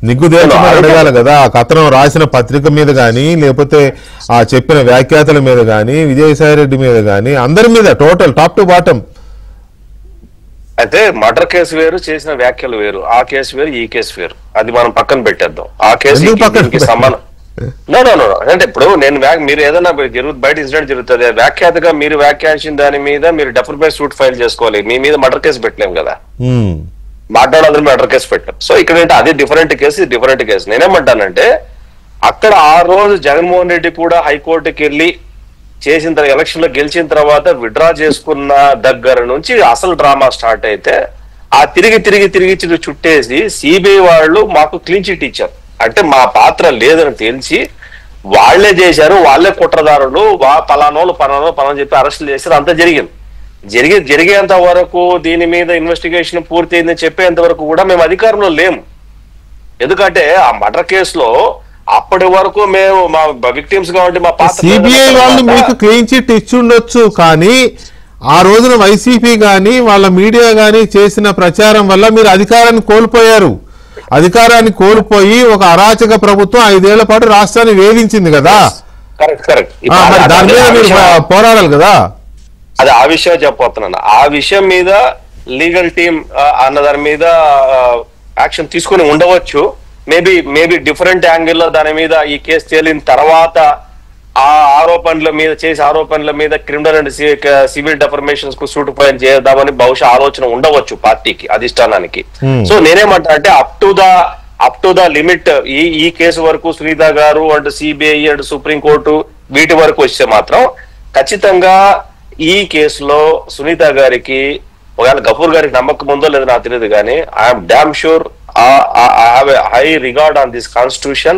నిగ్గుదేశం అడగాలి కదా. ఆ కథనం రాసిన పత్రిక మీద కానీ, లేకపోతే ఆ చెప్పిన వ్యాఖ్యాతల మీద కానీ, విజయసాయి రెడ్డి మీద కానీ, అందరి మీద టోటల్ టాప్ టు బాటమ్. అయితే మర్డర్ కేసు వేరు, చేసిన వ్యాఖ్యలు వేరు. ఆ కేసు వేరు, ఈ కేసు వేరు. అది మనం పక్కన పెట్టేద్దాం. ఆ కేసు సంబంధం అంటే ఇప్పుడు నేను మీరు ఏదైనా బయట ఇన్సిడెంట్ జరుగుతుంది, వ్యాఖ్యాతగా మీరు వ్యాఖ్యానించిన దాని మీద మీరు డెఫర్మేట్ సూట్ ఫైల్ చేసుకోవాలి. మీ మీద మర్డర్ కేసు పెట్టలేం కదా, మాట్లాడాలని మర్డర్ కేసు పెట్టాం. సో ఇక్కడ ఏంటి, అది డిఫరెంట్ కేసు, డిఫరెంట్ కేసు. నేనేమంటానంటే అక్కడ ఆ రోజు జగన్మోహన్ రెడ్డి కూడా హైకోర్టుకి వెళ్ళి చేసిన తర్వాత ఎలక్షన్ లో గెలిచిన తర్వాత విడ్రా చేసుకున్న దగ్గర నుంచి అసలు డ్రామా స్టార్ట్ అయితే ఆ తిరిగి చుట్టేసి సిబిఐ వాళ్ళు మాకు క్లీన్ చిట్ ఇచ్చారు. అంటే మా పాత్ర లేదని తెలిసి వాళ్లే చేశారు, వాళ్లే కుట్రదారులు, పలానోళ్ళు పలానా చెప్పి అరెస్టులు చేశారు. అంతా జరిగేంత వరకు దీని మీద ఇన్వెస్టిగేషన్ పూర్తయిందని చెప్పేంత వరకు కూడా మేము అధికారంలో లేము. ఎందుకంటే ఆ మర్డర్ కేసులో అప్పటి వరకు మేము మా విక్టిమ్స్ గా ఉంటే మా పాత్ర సిబిఐ వాళ్ళు మీకు క్లీన్ చిట్ ఇచ్చుండొచ్చు, కానీ ఆ రోజున వైసీపీ గాని వాళ్ళ మీడియా గాని చేసిన ప్రచారం వల్ల మీరు అధికారాన్ని కోల్పోయారు. అధికారాన్ని కోల్పోయి ఒక అరాచక ప్రభుత్వం 5 ఏళ్ల పాటు రాష్ట్రాన్ని వేధించింది కదా. దాని మీద మీరు పోరాడాలి కదా. అది ఆ విషయం చెప్పబోతున్నాను. ఆ విషయం మీద లీగల్ టీమ్ అన్న దాని మీద యాక్షన్ తీసుకుని ఉండవచ్చు. మేబీ డిఫరెంట్ యాంగిల్లో దాని మీద ఈ కేసు తేలిన తర్వాత ఆ ఆరోపణల మీద క్రిమినల్ అండ్ సివిల్ డెఫర్మేషన్స్ కు సూట్ ఫైల్ చేద్దామని బహుశా ఆలోచన ఉండవచ్చు పార్టీకి, అధిష్టానానికి. సో నేనేమంటా అంటే అప్ టు ద లిమిట్ ఈ కేసు వరకు సునీత గారు అండ్ సిబిఐ అండ్ సుప్రీంకోర్టు వీటి వరకు వస్తే మాత్రం ఖచ్చితంగా ఈ కేసులో సునీత గారికి ఒకవేళ గఫూర్ గారికి నమ్మకం ఉందో లేదో నాకు తెలియదు, కానీ I'm damn sure I have a high regard on this constitution.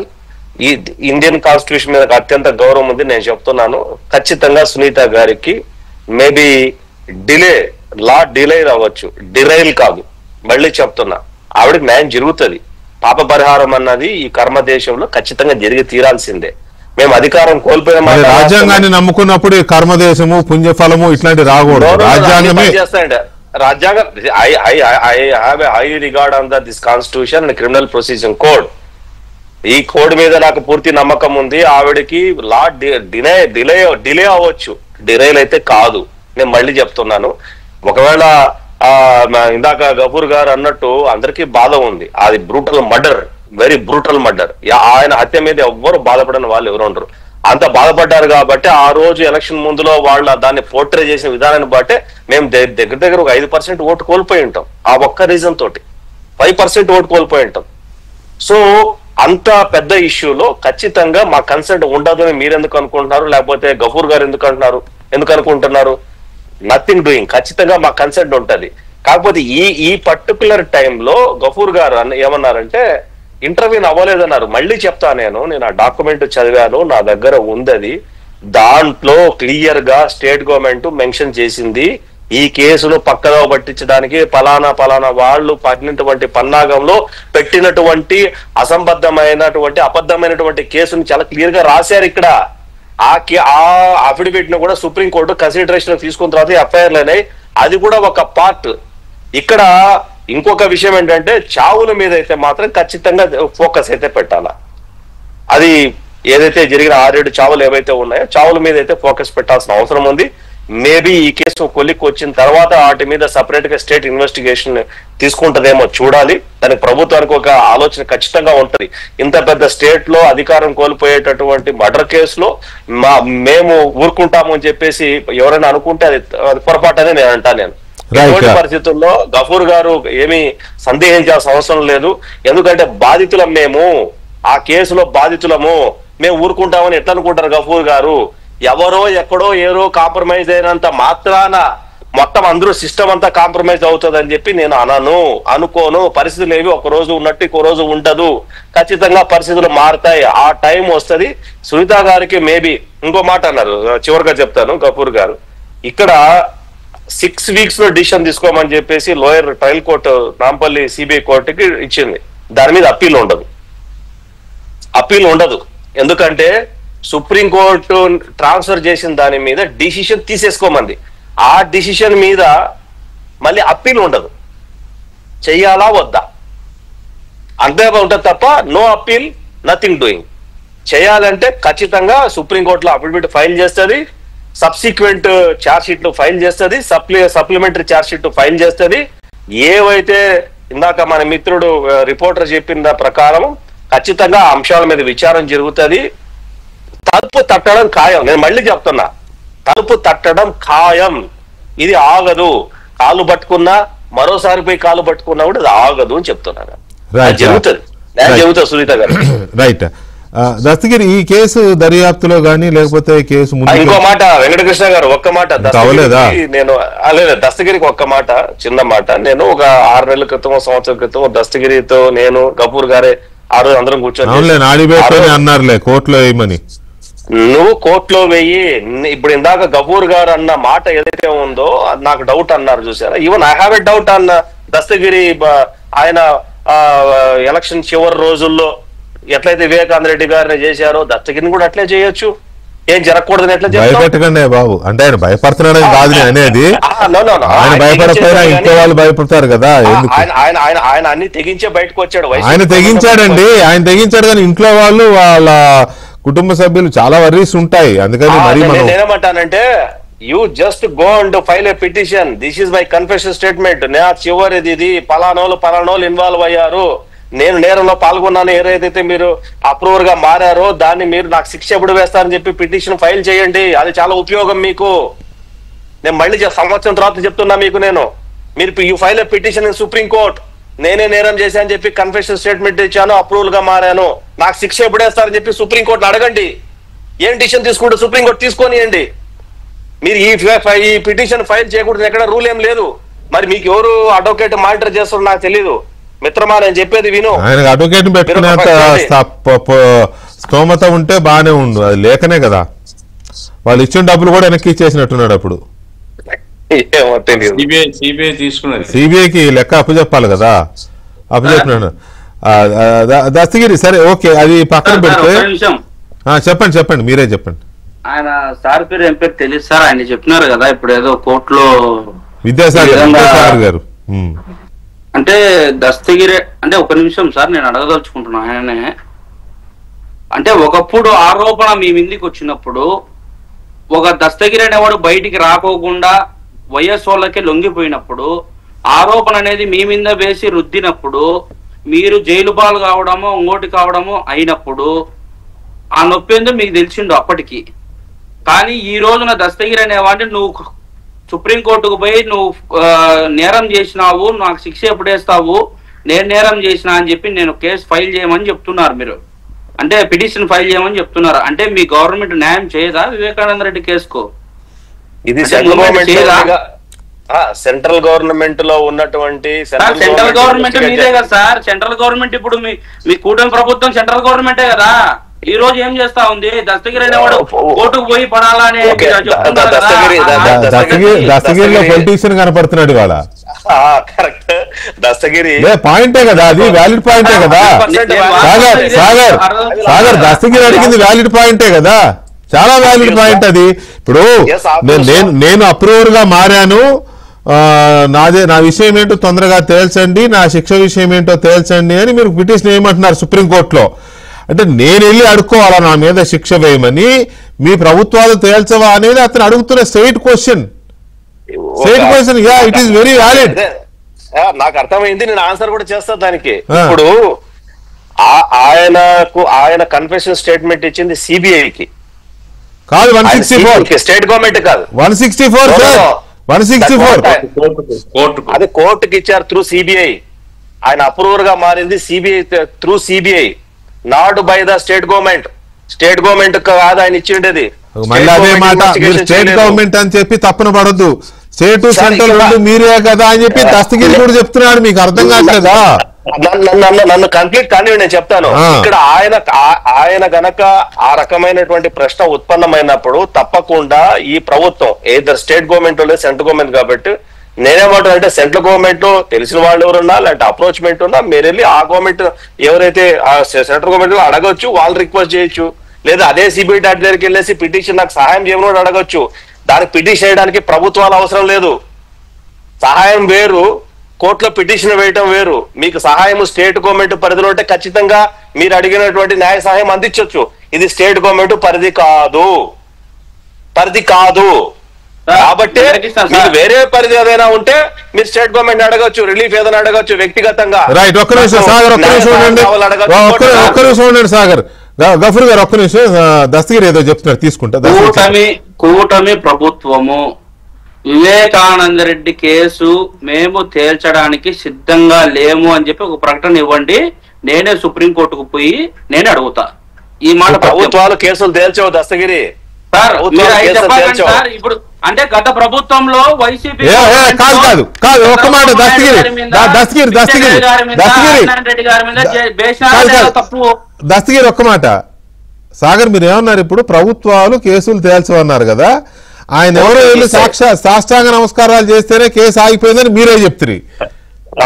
ఈ ఇండియన్ కాన్స్టిట్యూషన్ మీద అత్యంత గౌరవం ఉంది. నేను చెప్తున్నాను ఖచ్చితంగా సునీత గారికి మేబీ డిలే అవ్వచ్చు, డిరైల్ కాదు, మళ్ళీ చెప్తున్నా ఆవిడకి న్యాయం జరుగుతుంది. పాప పరిహారం అన్నది ఈ కర్మ దేశంలో ఖచ్చితంగా జరిగి తీరాల్సిందే. మేము అధికారం కోల్పోయిన రాజ్యాంగాన్ని నమ్ముకున్నప్పుడు కర్మదేశము పుణ్యఫలము ఇట్లాంటి రాకూడదు. రాజ్యాంగమే చేస్తాయండి. రాజ్యాంగం I have a high regard on this constitution and criminal procedure code. ఈ కోడ్ మీద నాకు పూర్తి నమ్మకం ఉంది. ఆవిడకి డిలే అవ్వచ్చు, డిరైల్ అయితే కాదు. నేను మళ్ళీ చెప్తున్నాను, ఒకవేళ ఇందాక గఫూర్ గారు అన్నట్టు అందరికీ బాధ ఉంది. అది brutal murder, very brutal murder. ఆయన హత్య మీద ఎవ్వరు బాధపడని వాళ్ళు ఎవరు ఉండరు. అంత బాధపడ్డారు కాబట్టి ఆ రోజు ఎలక్షన్ ముందులో వాళ్ళ దాన్ని పోర్ట్రే చేసిన విధానాన్ని బట్టే మేము దగ్గర ఒక 5% ఓటు కోల్పోయి ఉంటాం. ఆ ఒక్క రీజన్ తోటి 5% ఓటు కోల్పోయి ఉంటాం. సో అంత పెద్ద ఇష్యూలో ఖచ్చితంగా మా కన్సెంట్ ఉండదు అని మీరు ఎందుకు అనుకుంటున్నారు, లేకపోతే గఫూర్ గారు ఎందుకు అనుకుంటున్నారు? Nothing doing. ఖచ్చితంగా మా కన్సెంట్ ఉంటది. కాకపోతే ఈ పర్టికులర్ టైంలో గఫూర్ గారు ఏమన్నారంటే ఇంటర్వ్యూని అవ్వలేదన్నారు. మళ్ళీ చెప్తా, నేను ఆ డాక్యుమెంట్ చదివాను, నా దగ్గర ఉంది. దాంట్లో క్లియర్ గా స్టేట్ గవర్నమెంట్ మెన్షన్ చేసింది, ఈ కేసును పక్కదో పట్టించడానికి పలానా వాళ్ళు పడినటువంటి పన్నాగంలో పెట్టినటువంటి అబద్ధమైనటువంటి కేసును చాలా క్లియర్ గా రాశారు. ఇక్కడ ఆ అఫిడవిట్ ను కూడా సుప్రీంకోర్టు కన్సిడరేషన్ తీసుకున్న తర్వాత ఎఫ్ఐఆర్లు అయినాయి. అది కూడా ఒక పార్ట్. ఇక్కడ ఇంకొక విషయం ఏంటంటే చావుల మీద అయితే మాత్రం ఖచ్చితంగా ఫోకస్ అయితే పెట్టాలా. అది ఏదైతే జరిగిన 6-7 చావులు ఏవైతే ఉన్నాయో చావుల మీద అయితే ఫోకస్ పెట్టాల్సిన అవసరం ఉంది. మేబీ ఈ కేసు కొలిక్కి వచ్చిన తర్వాత వాటి మీద సపరేట్ గా స్టేట్ ఇన్వెస్టిగేషన్ తీసుకుంటదేమో చూడాలి. దానికి ప్రభుత్వానికి ఒక ఆలోచన ఖచ్చితంగా ఉంటది. ఇంత పెద్ద స్టేట్ లో అధికారం కోల్పోయేటటువంటి మర్డర్ కేసులో మేము ఊరుకుంటాము అని చెప్పేసి ఎవరైనా అనుకుంటే అది పొరపాటనే నేను అంటాను. ఇటువంటి పరిస్థితుల్లో గఫూర్ గారు ఏమీ సందేహించాల్సిన అవసరం లేదు. ఎందుకంటే బాధితులం మేము, ఆ కేసులో బాధితులము, మేము ఊరుకుంటామని ఎట్లా అనుకుంటారు గఫూర్ గారు? ఎవరో ఎక్కడో ఏదో కాంప్రమైజ్ అయినంత మాత్రాన మొత్తం అందరూ సిస్టమ్ అంతా కాంప్రమైజ్ అవుతుందని చెప్పి నేను అనుకోను. పరిస్థితులు ఏవి ఒక రోజు ఉన్నట్టు ఇంకో రోజు ఉండదు. ఖచ్చితంగా పరిస్థితులు మారుతాయి, ఆ టైం వస్తుంది. సునీత గారికి మేబీ ఇంకో మాట అన్నారు, చివరిగా చెప్తాను. గఫూర్ గారు ఇక్కడ 6 weeks లో డిసిషన్ తీసుకోమని చెప్పేసి lower trial court Nampally CBI కోర్టుకి ఇచ్చింది. దాని మీద అప్పీల్ ఉండదు. ఎందుకంటే సుప్రీంకోర్టు ట్రాన్స్ఫర్ చేసిన దాని మీద డిసిషన్ తీసేసుకోమంది. ఆ డిసిషన్ మీద మళ్ళీ అప్పీల్ ఉండదు. చెయ్యాలా వద్దా అంతే ఉంటుంది తప్ప నో అప్పీల్, నథింగ్ డూయింగ్. చేయాలంటే ఖచ్చితంగా సుప్రీంకోర్టులో అఫిడవిట్ ఫైల్ చేస్తుంది, సబ్సిక్వెంట్ ఛార్జ్ షీట్లు ఫైల్ చేస్తుంది, సప్లిమెంటరీ ఛార్జ్ షీట్ ఫైల్ చేస్తుంది. ఏవైతే ఇందాక మన మిత్రుడు రిపోర్టర్ చెప్పిన ప్రకారం ఖచ్చితంగా అంశాల మీద విచారం జరుగుతుంది. తలుపు తట్టడం ఖాయం. నేను మళ్ళీ చెప్తున్నా, తలుపు తట్టడం ఖాయం. ఇది ఆగదు. కాలు పట్టుకున్నా మరోసారి పోయి కాలు పట్టుకున్నా కూడా ఇది ఆగదు అని చెప్తున్నాను. జరుగుతుంది సునీత గారు. రైట్. దస్తగిరి ఈ కేసు దర్యాప్తులో గానీ లేకపోతే కేసు ముందు ఇంకో మాట వెంకటకృష్ణ గారు, ఒక్క మాట అవలేదా? నేను లేదు దస్తగిరికి ఒక్క మాట, చిన్న మాట. నేను ఒక 6 నెలల క్రితం, సంవత్సరం క్రితం దస్తగిరితో నేను గఫూర్ గారే ఆ రోజు అందరం కూర్చొని అన్నారులే కోర్టులో వేయమని. నువ్వు కోర్టులో వెయ్యి, ఇప్పుడు ఇందాక గఫూర్ గారు అన్న మాట ఏదైతే ఉందో అది నాకు డౌట్ అన్నారు చూసారా. Even I have a doubt అన్న దస్తగిరి ఆయన ఎలక్షన్ చివరి రోజుల్లో ఎట్లయితే వివేకానంద రెడ్డి గారిని చేశారో దస్తగిరిని కూడా అట్లే చేయొచ్చు. ఏం జరగకూడదని ఎట్లా భయపెట్టకండి బాబు, అంటే ఆయన భయపడుతున్నాడని కాదు అనేది. ఆయన భయపడకపోయినా ఇంట్లో వాళ్ళు భయపడతారు కదా. ఆయన అన్ని తెగించే బయటకు వచ్చాడు. ఆయన తెగించాడండి, ఆయన తెగించాడు, కానీ ఇంట్లో వాళ్ళు వాళ్ళ కుటుంబ సభ్యులు చాలా వర్రీస్ ఉంటాయి. అందుకని మరి నేనేమంటానంటే you just go and file a petition, this is my confession statement, నా చివరిది ఇది, పలానోళ్ళు ఇన్వాల్వ్ అయ్యారు, నేను నేరంలో పాల్గొన్నాను, ఏదైతే మీరు అప్రూవర్ గా మారారో దాన్ని మీరు నాకు శిక్ష ఎప్పుడు వేస్తారని చెప్పి పిటిషన్ ఫైల్ చేయండి. అది చాలా ఉపయోగం మీకు. నేను మళ్ళీ సంవత్సరం తర్వాత చెప్తున్నా మీకు, మీరు you file a petition in supreme court, నేనే నేరం చేశాను చెప్పి కన్ఫెషన్ స్టేట్మెంట్ ఇచ్చాను, అప్రూవల్ గా మారాను, నాకు శిక్ష ఎప్పుడు వేస్తారని చెప్పి సుప్రీం కోర్టుని అడగండి. ఏం డిసిషన్ తీసుకుంటే సుప్రీం కోర్టు తీసుకొనియండి. మీరు ఈ పిటిషన్ ఫైల్ చేయకూడదు, ఎక్కడ రూల్ ఏం లేదు. మరి మీకు ఎవరు అడ్వకేట్ మానిటర్ చేస్తారో నాకు తెలీదు. మిత్రమా నేను చెప్పేది విను. ఆయన అడ్వకేట్ పెట్టుకునేంత స్తోమత ఉంటే బాగానే ఉండు, అది లేకనే కదా వాళ్ళు ఇచ్చిన డబ్బులు కూడా వెనక్కి ఇచ్చేసినట్టున్నాడు. అప్పుడు సిబిఐకి లెక్క అప్పచెప్పాలి కదా, అప్పచెప్పినాడు. దస్తగిరి సరే ఓకే, అది పక్కన పెడితే చెప్పండి మీరే చెప్పండి. ఆయన సార్ పేరు ఏం పేరు తెలియదు సార్, ఆయన చెప్పినారు కదా ఇప్పుడు ఏదో కోర్టులో విద్యాసాగర్ గారు. అంటే దస్తగిరి అంటే ఒక నిమిషం సార్ నేను అడగదలుచుకుంటున్నా ఆయననే. అంటే ఒకప్పుడు ఆరోపణ మీ మీదికి వచ్చినప్పుడు ఒక దస్తగిరి అనేవాడు బయటికి రాకోకుండా వైఎస్ వాళ్ళకే లొంగిపోయినప్పుడు ఆరోపణ అనేది మీ మీద వేసి రుద్దినప్పుడు మీరు జైలు పాలు కావడమో ఇంకోటి కావడమో అయినప్పుడు ఆ నొప్పి ఏందో మీకు తెలిసిండు అప్పటికి. కానీ ఈ రోజున దస్తగిరి అనేవాడిని నువ్వు సుప్రీంకోర్టుకు పోయి నువ్వు నేరం చేసినావు, నాకు శిక్ష ఎప్పుడేస్తావు, నేను నేరం చేసినా అని చెప్పి నేను కేసు ఫైల్ చేయమని చెప్తున్నారు మీరు, అంటే పిటిషన్ ఫైల్ చేయమని చెప్తున్నారు. అంటే మీ గవర్నమెంట్ న్యాయం చేయదా వివేకానంద రెడ్డి కేసుకు? ఇది సెంట్రల్ గవర్నమెంట్ లో ఉన్నటువంటి సెంట్రల్ గవర్నమెంట్ మీదే కదా సార్. సెంట్రల్ గవర్నమెంట్ ఇప్పుడు మీ కూటమి ప్రభుత్వం సెంట్రల్ గవర్నమెంటే కదా. ఈ రోజు ఏం చేస్తా ఉంది? దస్తగిరి అనేవాడు కోర్టుకు పోయి పడాలని దస్తగిరిలో పొలిటీషియన్ కనపడుతున్నాడు ఇవాళ. కరెక్ట్, దస్తగిరి పాయింటే కదా, అది వ్యాలిడ్ పాయింటే కదా. సాగర్ దస్తగిరి అడిగింది వ్యాలిడ్ పాయింటే కదా, చాలా వ్యాలిడ్ పాయింట్ అది. ఇప్పుడు నేను అప్రూవర్ గా మారాను, నా విషయం ఏంటో తొందరగా తేల్చండి, నా శిక్ష విషయం ఏంటో తేల్చండి అని మీరు పిటిషన్ ఏమంటున్నారు సుప్రీంకోర్టులో. అంటే నేను వెళ్ళి అడుక్కోవాలా నా మీద శిక్ష వేయమని, మీ ప్రభుత్వాలు తేల్చవా అనేది అతను అడుగుతున్న straight question. Yeah it is very valid. నాకు అర్థమైంది, నేను ఆన్సర్ కూడా చేస్తా దానికి. ఇప్పుడు ఆయన కన్ఫెషన్ స్టేట్మెంట్ ఇచ్చింది సిబిఐకి కాదు, 164 స్టేట్ గవర్నమెంట్ కాదు, 164 అది కోర్టుకి ఇచ్చారు త్రూ సిబిఐ. ఆయన అప్రూవర్ గా మారింది CBI through CBI, not by the state government. State government కాదు ఆయన ఇచ్చిండేది. మళ్ళీ అదే మాట, మీరు స్టేట్ గవర్నమెంట్ అని చెప్పి తప్పున పడద్దు, స్టేట్ సెంట్రల్ రెండు మీరే కదా అని చెప్పి దస్తగిరి కూడా చెప్తున్నాడు. మీకు అర్థం కావట్లేదా? నన్ను కంప్లీట్ కానీ నేను చెప్తాను. ఇక్కడ ఆయన గనక ఆ రకమైనటువంటి ప్రశ్న ఉత్పన్నమైనప్పుడు తప్పకుండా ఈ ప్రభుత్వం ఏదర్ స్టేట్ గవర్నమెంట్ లేదు సెంట్రల్ గవర్నమెంట్ కాబట్టి నేనేమంటాను అంటే సెంట్రల్ గవర్నమెంట్ లో తెలిసిన వాళ్ళు ఎవరున్నా లేదంటే అప్రోచ్మెంట్ ఉన్నా మీరు వెళ్ళి ఆ గవర్నమెంట్ ఎవరైతే సెంట్రల్ గవర్నమెంట్ లో అడగొచ్చు, వాళ్ళు రిక్వెస్ట్ చేయొచ్చు. లేదా అదే సిబిఐ దగ్గరికి వెళ్ళేసి పిటిషన్ నాకు సహాయం చేయమని అడగొచ్చు. దానికి పిటిషన్ వేయడానికి ప్రభుత్వాలు అవసరం లేదు. సహాయం వేరు, కోర్టులో పిటిషన్ వేయటం వేరు. మీకు సహాయం స్టేట్ గవర్నమెంట్ పరిధిలో ఉంటే ఖచ్చితంగా మీరు అడిగినటువంటి న్యాయ సహాయం అందించవచ్చు. ఇది స్టేట్ గవర్నమెంట్ పరిధి కాదు. కాబట్టి మీరు వేరే పరిధి ఏదైనా ఉంటే మీరు స్టేట్ గవర్నమెంట్ అడగచ్చు, రిలీఫ్ ఏదైనా అడగచ్చు వ్యక్తిగతంగా. రైట్, ఒక్క నిమిషం సాగర్, ఒక్క నిమిషం ఉండండి సాగర్. గఫూర్ గారు ఒక్క నిమిషం, దస్తగిరి ఏదో చెప్తున్నారు తీసుకుంటా. కూటమి ప్రభుత్వము వివేకానంద రెడ్డి కేసు మేము తేల్చడానికి సిద్ధంగా లేము అని చెప్పి ఒక ప్రకటన ఇవ్వండి, నేనే సుప్రీంకోర్టుకు పోయి నేనే అడుగుతా. ఈ మాట ప్రభుత్వాలు కేసులు తేల్చవు దస్తగిరి సార్. మీరు అయితే కేసులు చెప్పకండి తేల్చవు. సార్. ఇప్పుడు అంటే గత ప్రభుత్వంలో వైసీపీ కాదు ఒక్క మాట దస్తగిరి తప్పు. దస్తగిరి ఒక్క మాట. సాగర్ మీరు ఏమన్నారు ఇప్పుడు? ప్రభుత్వాలు కేసులు తేల్చమన్నారు కదా, ఆయన ఎవరో వెళ్ళి సాష్టాంగ నమస్కారాలు చేస్తేనే కేసు ఆగిపోయిందని మీరే చెప్తారు.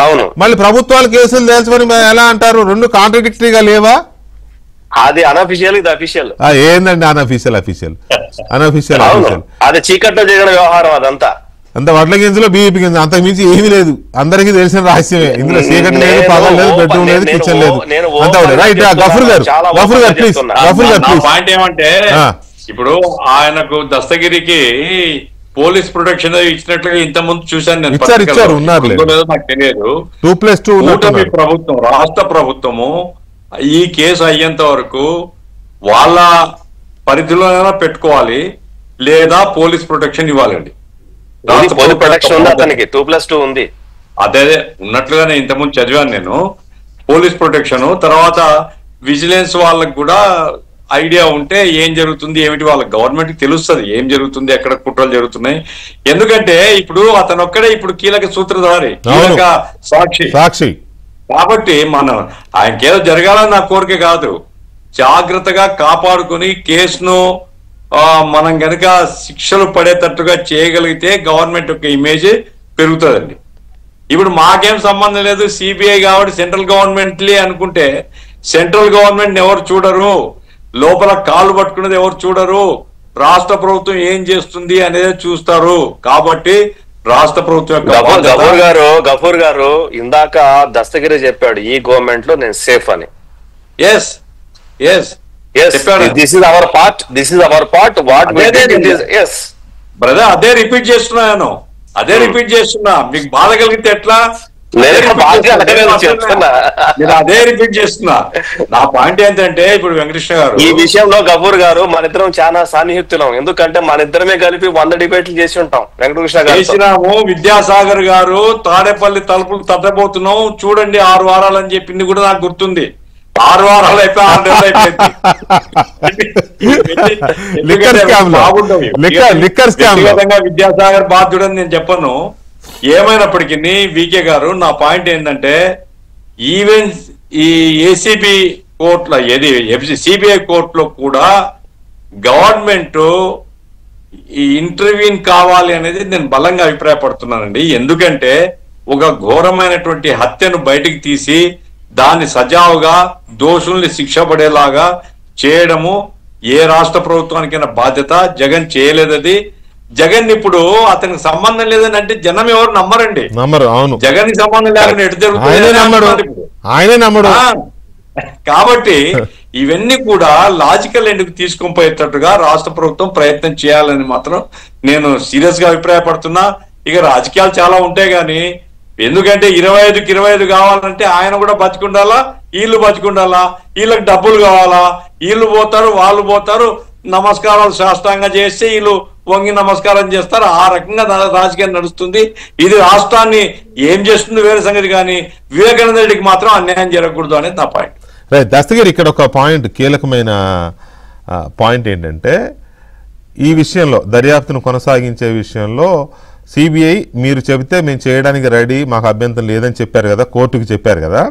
అవును, మళ్ళీ ప్రభుత్వాలు కేసులు తేల్చమని ఎలా అంటారు? రెండు కాంట్రడిక్టరీగా లేవా? అది అనఫిషియల్, ఇది అఫీషియల్. ఏందండి అనఫీషియల్? అనఫీషియల్ అది చీకట్లో జరిగిన వ్యవహారం అదంతా. అంత వడ్ల గింజలో బీపీ గింజ, అంతకు మించి ఏమీ లేదు. అందరికీ తెలిసిన రహస్యమే. ఇందులో చీకటి లేదు, పగలు లేదు, బెడ్రూమ్ లేదు, కిచెన్ లేదు. అంత రైట్. గఫూర్ గారు ప్లీజ్. పాయింట్ ఏమంటే ఇప్పుడు ఆయనకు దస్తగిరికి పోలీస్ ప్రొటెక్షన్ ఇచ్చినట్లుగా ఇంత ముందు చూశాను నేను. ఇచ్చారు ఉన్నారు, నాకు తెలియదు. 2+2 ప్రభుత్వం, రాష్ట్ర ప్రభుత్వము ఈ కేసు అయ్యేంత వరకు వాళ్ళ పరిధిలోనైనా పెట్టుకోవాలి, లేదా పోలీస్ ప్రొటెక్షన్ ఇవ్వాలండి. ప్రొటెక్షన్ ఉంది అతనికి, 2+2 ఉంది. అదే ఉన్నట్లుగానే ఇంతకుముందు చదివాను నేను. పోలీస్ ప్రొటెక్షన్, తర్వాత విజిలెన్స్ వాళ్ళకి కూడా ఐడియా ఉంటే ఏం జరుగుతుంది ఏమిటి వాళ్ళకి గవర్నమెంట్ కి తెలుస్తుంది ఏం జరుగుతుంది, ఎక్కడ కుట్రలు జరుగుతున్నాయి. ఎందుకంటే ఇప్పుడు అతను ఒక్కడే ఇప్పుడు కీలక సూత్రధారి, కీలక సాక్షి. కాబట్టి మనం ఆయనకేదో జరగాలని నా కోరిక కాదు, జాగ్రత్తగా కాపాడుకుని కేసును మనం కనుక శిక్షలు పడేటట్టుగా చేయగలిగితే గవర్నమెంట్ యొక్క ఇమేజ్ పెరుగుతుందండి. ఇప్పుడు మాకేం సంబంధం లేదు, సిబిఐ కాబట్టి సెంట్రల్ గవర్నమెంట్లీ అనుకుంటే సెంట్రల్ గవర్నమెంట్ ఎవరు చూడరు, లోపల కాళ్ళు పట్టుకునేది ఎవరు చూడరు, రాష్ట్ర ప్రభుత్వం ఏం చేస్తుంది అనేది చూస్తారు. కాబట్టి రాష్ట్ర ప్రభుత్వం గఫూర్ గారు ఇందాక దస్తగిరి చెప్పాడు ఈ గవర్నమెంట్ లో నేను సేఫ్ అని. Yes this is our part what brother. అదే రిపీట్ చేస్తున్నాను, మీకు బాధ కలిగితే ఎట్లా? అదే రిపీట్ చేస్తున్నా. నా పాయింట్ ఏంటంటే ఇప్పుడు వెంకటకృష్ణ గారు ఈ విషయంలో గఫూర్ గారు మన ఇద్దరం చాలా సాన్నిహితులం, ఎందుకంటే మన ఇద్దరమే కలిపి 100 డిబేట్లు చేసి ఉంటాం. వెంకటకృష్ణ గారు చేసినాము, విద్యాసాగర్ గారు తాడేపల్లి తలుపులు తట్టబోతున్నాం చూడండి 6 వారాలు అని చెప్పింది కూడా నాకు గుర్తుంది. 6 వారాలు అయిపోయి 6 నెలలు అయిపోయింది. విద్యాసాగర్ బాధ్యుడని నేను చెప్పను. ఏమైనప్పటికీ వికే గారు నా పాయింట్ ఏంటంటే ఈవెన్ ఈ ఏసీబీ కోర్టులో సిబిఐ కోర్టులో కూడా గవర్నమెంట్ ఈ ఇంటర్వ్యూన్ కావాలి అనేది నేను బలంగా అభిప్రాయపడుతున్నానండి. ఎందుకంటే ఒక ఘోరమైనటువంటి హత్యను బయటికి తీసి దాన్ని సజావుగా దోషుల్ని శిక్ష పడేలాగా చేయడము ఏ రాష్ట్ర ప్రభుత్వానికైనా బాధ్యత. జగన్ చేయలేదది. జగన్ ఇప్పుడు అతనికి సంబంధం లేదని అంటే జనం ఎవరు నమ్మరండి. అవును, జగన్ కి సంబంధం లేకుండా ఎటు జరుగుతుంది. కాబట్టి ఇవన్నీ కూడా లాజికల్ ఎండ్కి తీసుకొని పోయేటట్టుగా రాష్ట్ర ప్రభుత్వం ప్రయత్నం చేయాలని మాత్రం నేను సీరియస్ గా అభిప్రాయపడుతున్నా. ఇక రాజకీయాలు చాలా ఉంటాయి కానీ, ఎందుకంటే 25కి 25 కావాలంటే ఆయన కూడా బతికుండాలా, వీళ్ళు బతికుండాలా, వీళ్ళకి డబ్బులు కావాలా, వీళ్ళు పోతారు వాళ్ళు పోతారు, నమస్కారాలు శాస్త్రంగా చేస్తే వీళ్ళు వంగి నమస్కారం చేస్తారు. ఆ రకంగా రాజకీయం నడుస్తుంది. ఇది రాష్ట్రాన్ని ఏం చేస్తుంది వేరే సంగతి, కానీ వివేకానంద రెడ్డికి మాత్రం అన్యాయం జరగకూడదు అనేది నా పాయింట్. రైట్ దస్తగిరి, ఇక్కడ ఒక పాయింట్, కీలకమైన పాయింట్ ఏంటంటే ఈ విషయంలో దర్యాప్తును కొనసాగించే విషయంలో సిబిఐ మీరు చెబితే మేము చేయడానికి రెడీ, మాకు అభ్యంతరం లేదని చెప్పారు కదా, కోర్టుకు చెప్పారు కదా.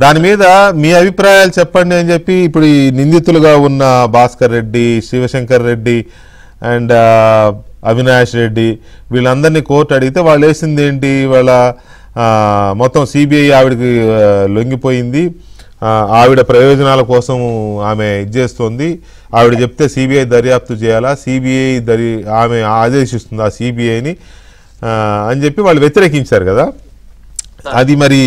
దాని మీద మీ అభిప్రాయాలు చెప్పండి అని చెప్పి ఇప్పుడు ఈ నిందితులుగా ఉన్న భాస్కర్ రెడ్డి, శివశంకర్ రెడ్డి అండ్ అవినాష్ రెడ్డి వీళ్ళందరినీ కోర్టు అడిగితే వాళ్ళు వేసింది ఏంటి, వాళ్ళ మొత్తం సిబిఐ ఆవిడకి లొంగిపోయింది, ఆవిడ ప్రయోజనాల కోసం ఆమె ఇచ్చేస్తోంది, ఆవిడ చెప్తే సిబిఐ దర్యాప్తు చేయాలా, సిబిఐ ఆమె ఆదేశిస్తుంది ఆ సిబిఐని అని చెప్పి వాళ్ళు వ్యతిరేకించారు కదా. అది మరి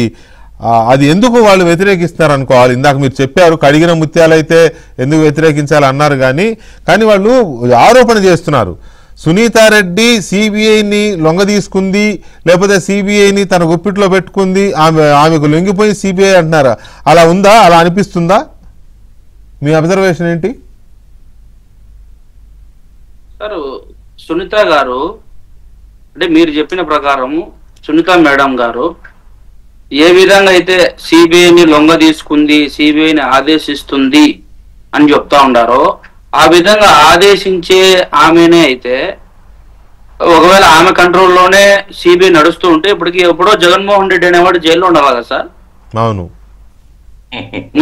అది ఎందుకు వాళ్ళు వ్యతిరేకిస్తున్నారు అనుకోవాలి. ఇందాక మీరు చెప్పారు కడిగిన ముత్యాలైతే ఎందుకు వ్యతిరేకించాలి అన్నారు, కానీ వాళ్ళు ఆరోపణ చేస్తున్నారు సునీతారెడ్డి సిబిఐని లొంగ తీసుకుంది, లేకపోతే సిబిఐని తన గుప్పిట్లో పెట్టుకుంది, ఆమెకు లొంగిపోయి సిబిఐ అంటున్నారా? అలా ఉందా? అలా అనిపిస్తుందా? మీ అబ్జర్వేషన్ ఏంటి సార్? సునీత గారు అంటే మీరు చెప్పిన ప్రకారము సునీత మేడం గారు ఏ విధంగా అయితే సిబిఐని లొంగ తీసుకుంది, సిబిఐని ఆదేశిస్తుంది అని చెప్తా ఉండారో ఆ విధంగా ఆదేశించే ఆమెనే అయితే, ఒకవేళ ఆమె కంట్రోల్లోనే సిబిఐ నడుస్తూ ఉంటే ఇప్పటికి ఎప్పుడో జగన్మోహన్ రెడ్డి అనేవాడు జైల్లో ఉండాలి కదా సార్? అవును.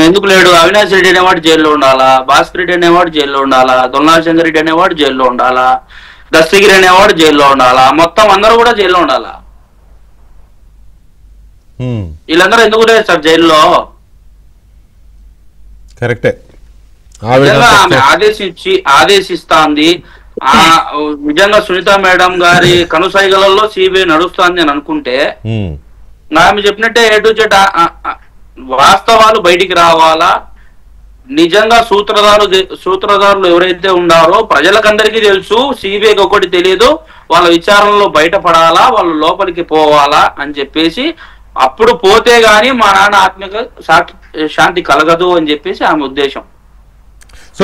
ఎందుకు లేడు? అవినాష్ రెడ్డి అనేవాడు జైల్లో ఉండాలా, భాస్కర్ రెడ్డి అనేవాడు జైల్లో ఉండాలా, దొల్లాశంకర్ రెడ్డి అనేవాడు జైల్లో ఉండాలా, దస్తగిరి అనేవాడు జైల్లో ఉండాలా, మొత్తం అందరూ కూడా జైల్లో ఉండాలా? వీళ్ళందరూ ఎందుకు లేదు సార్ జైల్లో? కరెక్టే. ఆమె ఆదేశిస్తాంది. నిజంగా సునీత మేడం గారి కనుసైగలలో సిబిఐ నడుస్తుంది అని అనుకుంటే ఆమె చెప్పినట్టే ఏ టు జెడ్ వాస్తవాలు బయటికి రావాలా. నిజంగా సూత్రధారులు ఎవరైతే ఉన్నారో ప్రజలకందరికీ తెలుసు, సిబిఐకి ఒకటి తెలియదు, వాళ్ళ విచారణలో బయటపడాలా, వాళ్ళు లోపలికి పోవాలా అని చెప్పేసి, అప్పుడు పోతే గాని మా నాన్న ఆత్మిక శాంతి కలగదు అని చెప్పేసి ఆమె ఉద్దేశం. సో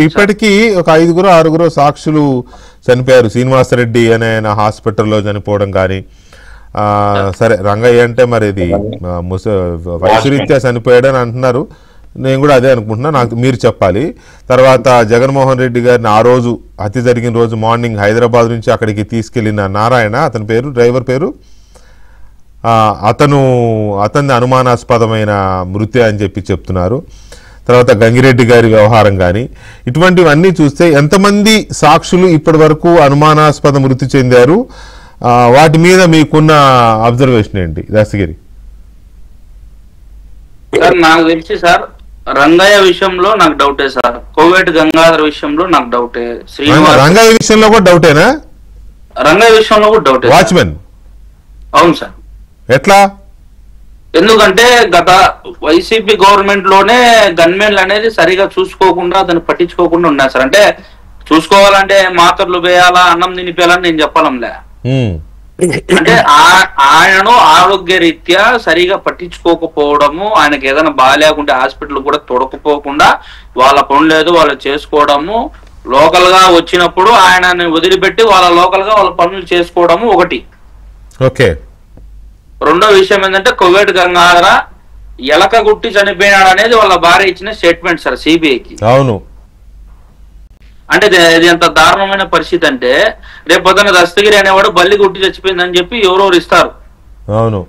ఇప్పటికీ ఒక 5-6 సాక్షులు చనిపోయారు. శ్రీనివాసరెడ్డి అనే ఆయన హాస్పిటల్లో చనిపోవడం కానీ, సరే రంగయ్య అంటే మరి ఇది వయసురీత్యా చనిపోయాడని అంటున్నారు. నేను కూడా అదే అనుకుంటున్నా, నాకు మీరు చెప్పాలి. తర్వాత జగన్మోహన్ రెడ్డి గారిని ఆ రోజు హత్య జరిగిన రోజు మార్నింగ్ హైదరాబాద్ నుంచి అక్కడికి తీసుకెళ్లిన నారాయణ, అతని పేరు డ్రైవర్ పేరు, అతన్ని అనుమానాస్పదమైన మృతి అని చెప్తున్నారు. తర్వాత గంగిరెడ్డి గారి వ్యవహారం కానీ, ఇటువంటివన్నీ చూస్తే ఎంతమంది సాక్షులు ఇప్పటి వరకు అనుమానాస్పద మృతి చెందారు, వాటి మీద మీకున్న అబ్జర్వేషన్ ఏంటి దస్తగిరి? సార్ నాకు తెలిసి సార్ రంగయ్య విషయంలో నాకు డౌటే సార్, కోవేటి గంగాధర్ విషయంలో నాకు డౌటే, రంగయ్య విషయంలో కూడా డౌటేనా? రంగయ్య విషయంలో కూడా డౌటే. వాచ్మెన్? అవును సార్. ఎట్లా? ఎందుకంటే గత వైసీపీ గవర్నమెంట్ లోనే గన్మెన్లు అనేది సరిగా చూసుకోకుండా, దాన్ని పట్టించుకోకుండా ఉన్నారు సార్. అంటే చూసుకోవాలంటే మాత్రలు వేయాలా, అన్నం తినిపేయాలని నేను చెప్పాలంలే. అంటే ఆయనను ఆరోగ్య రీత్యా సరిగా పట్టించుకోకపోవడము, ఆయనకి ఏదైనా బాగాలేకుంటే హాస్పిటల్ కూడా తొడకపోకుండా వాళ్ళ పనులు లేదు వాళ్ళు చేసుకోవడము, లోకల్ గా వచ్చినప్పుడు ఆయనని వదిలిపెట్టి వాళ్ళ లోకల్ గా వాళ్ళ పనులు చేసుకోవడము ఒకటి. ఓకే. రెండో విషయం ఏంటంటే కోవేటి గంగాధర ఎలక గుట్టి చనిపోయినాడు అనేది వాళ్ళ భార్య ఇచ్చిన స్టేట్మెంట్ సార్ సిబిఐకి. అవును. అంటే ఇది ఎంత దారుణమైన పరిస్థితి అంటే, రేపు పొద్దున్న దస్తగిరి అనేవాడు బల్లి గుట్టి చచ్చిపోయిందని చెప్పి ఎవరెవరు ఇస్తారు. అవును.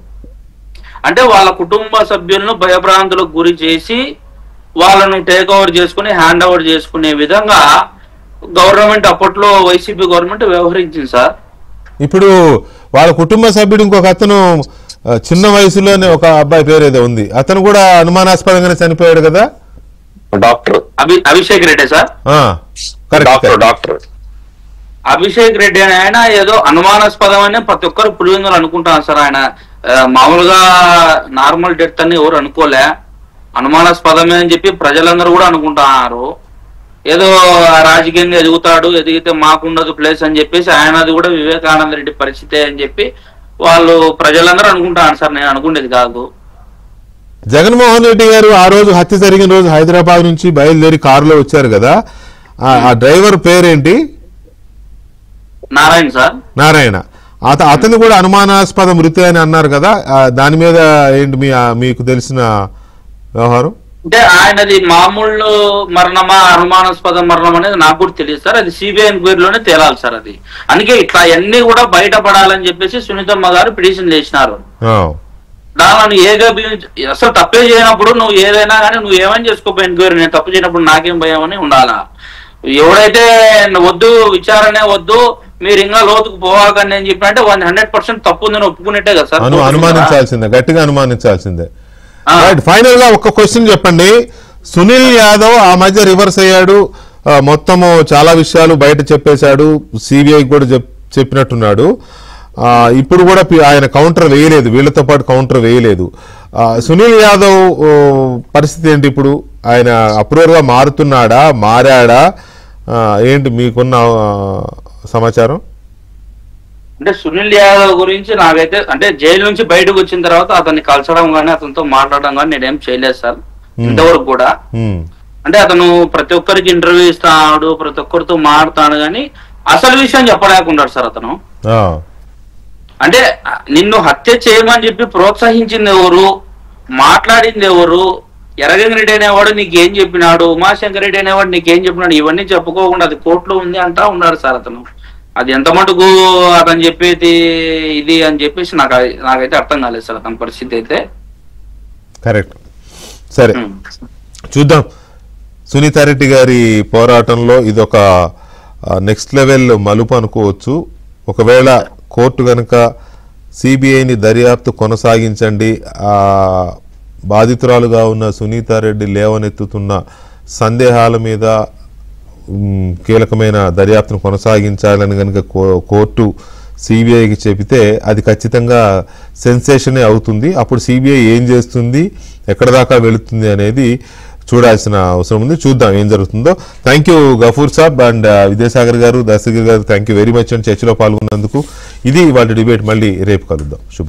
అంటే వాళ్ళ కుటుంబ సభ్యులను భయభ్రాంతులకు గురి చేసి వాళ్ళను టేక్ ఓవర్ చేసుకుని హ్యాండ్ ఓవర్ చేసుకునే విధంగా గవర్నమెంట్ అప్పట్లో వైసీపీ గవర్నమెంట్ వ్యవహరించింది సార్. ఇప్పుడు వాళ్ళ కుటుంబ సభ్యుడు ఇంకొక అతను చిన్న వయసులోనే ఒక అబ్బాయి పేరు ఏదో ఉంది, అతను కూడా అనుమానాస్పదంగానే చనిపోయాడు కదా? Doctor Abhishek Reddy sir. Doctor Abhishek Reddy అని ఆయన ఏదో అనుమానాస్పదమని ప్రతి ఒక్కరు పులివెందులు అనుకుంటారు సార్. ఆయన మామూలుగా నార్మల్ డెత్ అని ఎవరు అనుకోలే, అనుమానాస్పదమే అని చెప్పి ప్రజలందరూ కూడా అనుకుంటున్నారు. ఏదో రాజకీయంగా ఎదుగుతాడు, ఎదిగితే మాకుండదు ప్లేస్ అని చెప్పేసి ఆయనది కూడా వివేకానంద రెడ్డి పరిస్థితే అని చెప్పి వాళ్ళు ప్రజలందరూ అనుకుంటారు సార్. నేను అనుకునేది కాదు. జగన్మోహన్ రెడ్డి గారు ఆ రోజు హత్య జరిగిన రోజు హైదరాబాద్ నుంచి బయలుదేరి కారులో వచ్చారు కదా, ఆ డ్రైవర్ పేరేంటి? నారాయణ సార్. నారాయణ. అతను కూడా అనుమానాస్పద మృతి అని అన్నారు కదా, దాని మీద ఏంటి మీకు తెలిసిన వ్యవహారం? అంటే ఆయనది మామూలు మరణమా అనుమానాస్పద మరణం అనేది నాకు కూడా తెలియదు సార్. అది సిబిఐ ఎంక్వైరీలోనే తేలాలి సార్. అది అందుకే ఇట్లా అన్ని కూడా బయటపడాలని చెప్పేసి సునీతమ్మ గారు పిటిషన్ చేసినారు. దాని అసలు తప్పే చేయనప్పుడు నువ్వు ఏదైనా కానీ నువ్వు ఏమని చేసుకోపో ఎంక్వైరీ, నేను తప్పు చేయనప్పుడు నాకేం భయం అని ఉండాలా. ఎవడైతే వద్దు విచారణే వద్దు మీరు ఇంకా లోతుకు పోవాలని నేను చెప్పినట్టే 100% తప్పు ఉందని ఒప్పుకున్నట్టే కదా సార్. అనుమానించాల్సిందే, గట్టిగా అనుమానించాల్సిందే. ఫైనల్ గా ఒక క్వశ్చన్ చెప్పండి. సునీల్ యాదవ్ ఆ మధ్య రివర్స్ అయ్యాడు, మొత్తము చాలా విషయాలు బయట చెప్పేశాడు, సిబిఐ కూడా చెప్పినట్టున్నాడు. ఇప్పుడు కూడా ఆయన కౌంటర్ వేయలేదు, వీళ్ళతో పాటు కౌంటర్ వేయలేదు. సునీల్ యాదవ్ పరిస్థితి ఏంటి ఇప్పుడు? ఆయన అప్రూవర్ గా మారుతున్నాడా, మారాడా, ఏంటి మీకున్న సమాచారం? అంటే సునీల్ యాదవ్ గురించి నాకైతే అంటే జైలు నుంచి బయటకు వచ్చిన తర్వాత అతన్ని కలచడం కానీ అతనితో మాట్లాడడం కానీ నేనేం చేయలేదు సార్ ఇంతవరకు కూడా. అంటే అతను ప్రతి ఒక్కరికి ఇంటర్వ్యూ ఇస్తాడు, ప్రతి ఒక్కరితో మాట్లాడతాడు, కానీ అసలు విషయం చెప్పలేకున్నాడు సార్ అతను. అంటే నిన్ను హత్య చేయమని చెప్పి ప్రోత్సహించింది ఎవరు, మాట్లాడింది ఎవరు, ఎర్రగంగిరెడ్డి అనేవాడు నీకేం చెప్పినాడు, ఉమాశంకర్ రెడ్డి అనేవాడు నీకేం చెప్పినాడు, ఇవన్నీ చెప్పుకోకుండా అది కోర్టులో ఉంది అంటా ఉన్నాడు సార్ అతను. అది ఎంత మటుకు అతను చెప్పేది ఇది అని చెప్పేసి నాకైతే అర్థం కాలేదు సార్ అతని పరిస్థితి అయితే. కరెక్ట్. సరే చూద్దాం. సునీతారెడ్డి గారి పోరాటంలో ఇదొక నెక్స్ట్ లెవెల్ మలుపు అనుకోవచ్చు. ఒకవేళ కోర్టు కనుక సిబిఐని దర్యాప్తు కొనసాగించండి, బాధితురాలుగా ఉన్న సునీతారెడ్డి లేవనెత్తుతున్న సందేహాల మీద కీలకమైన దర్యాప్తును కొనసాగించాలని కనుక కోర్టు సిబిఐకి చెబితే అది ఖచ్చితంగా సెన్సేషనే అవుతుంది. అప్పుడు సిబిఐ ఏం చేస్తుంది, ఎక్కడ దాకా వెళుతుంది అనేది చూడాల్సిన అవసరం ఉంది. చూద్దాం ఏం జరుగుతుందో. Thank you Gafoor Saab and Vidyasagar garu, Dastagiri గారు, థ్యాంక్ యూ వెరీ మచ్ అని చర్చలో పాల్గొన్నందుకు. ఇది వాళ్ళ డిబేట్. మళ్ళీ రేపు కలుద్దాం. శుభ్ర.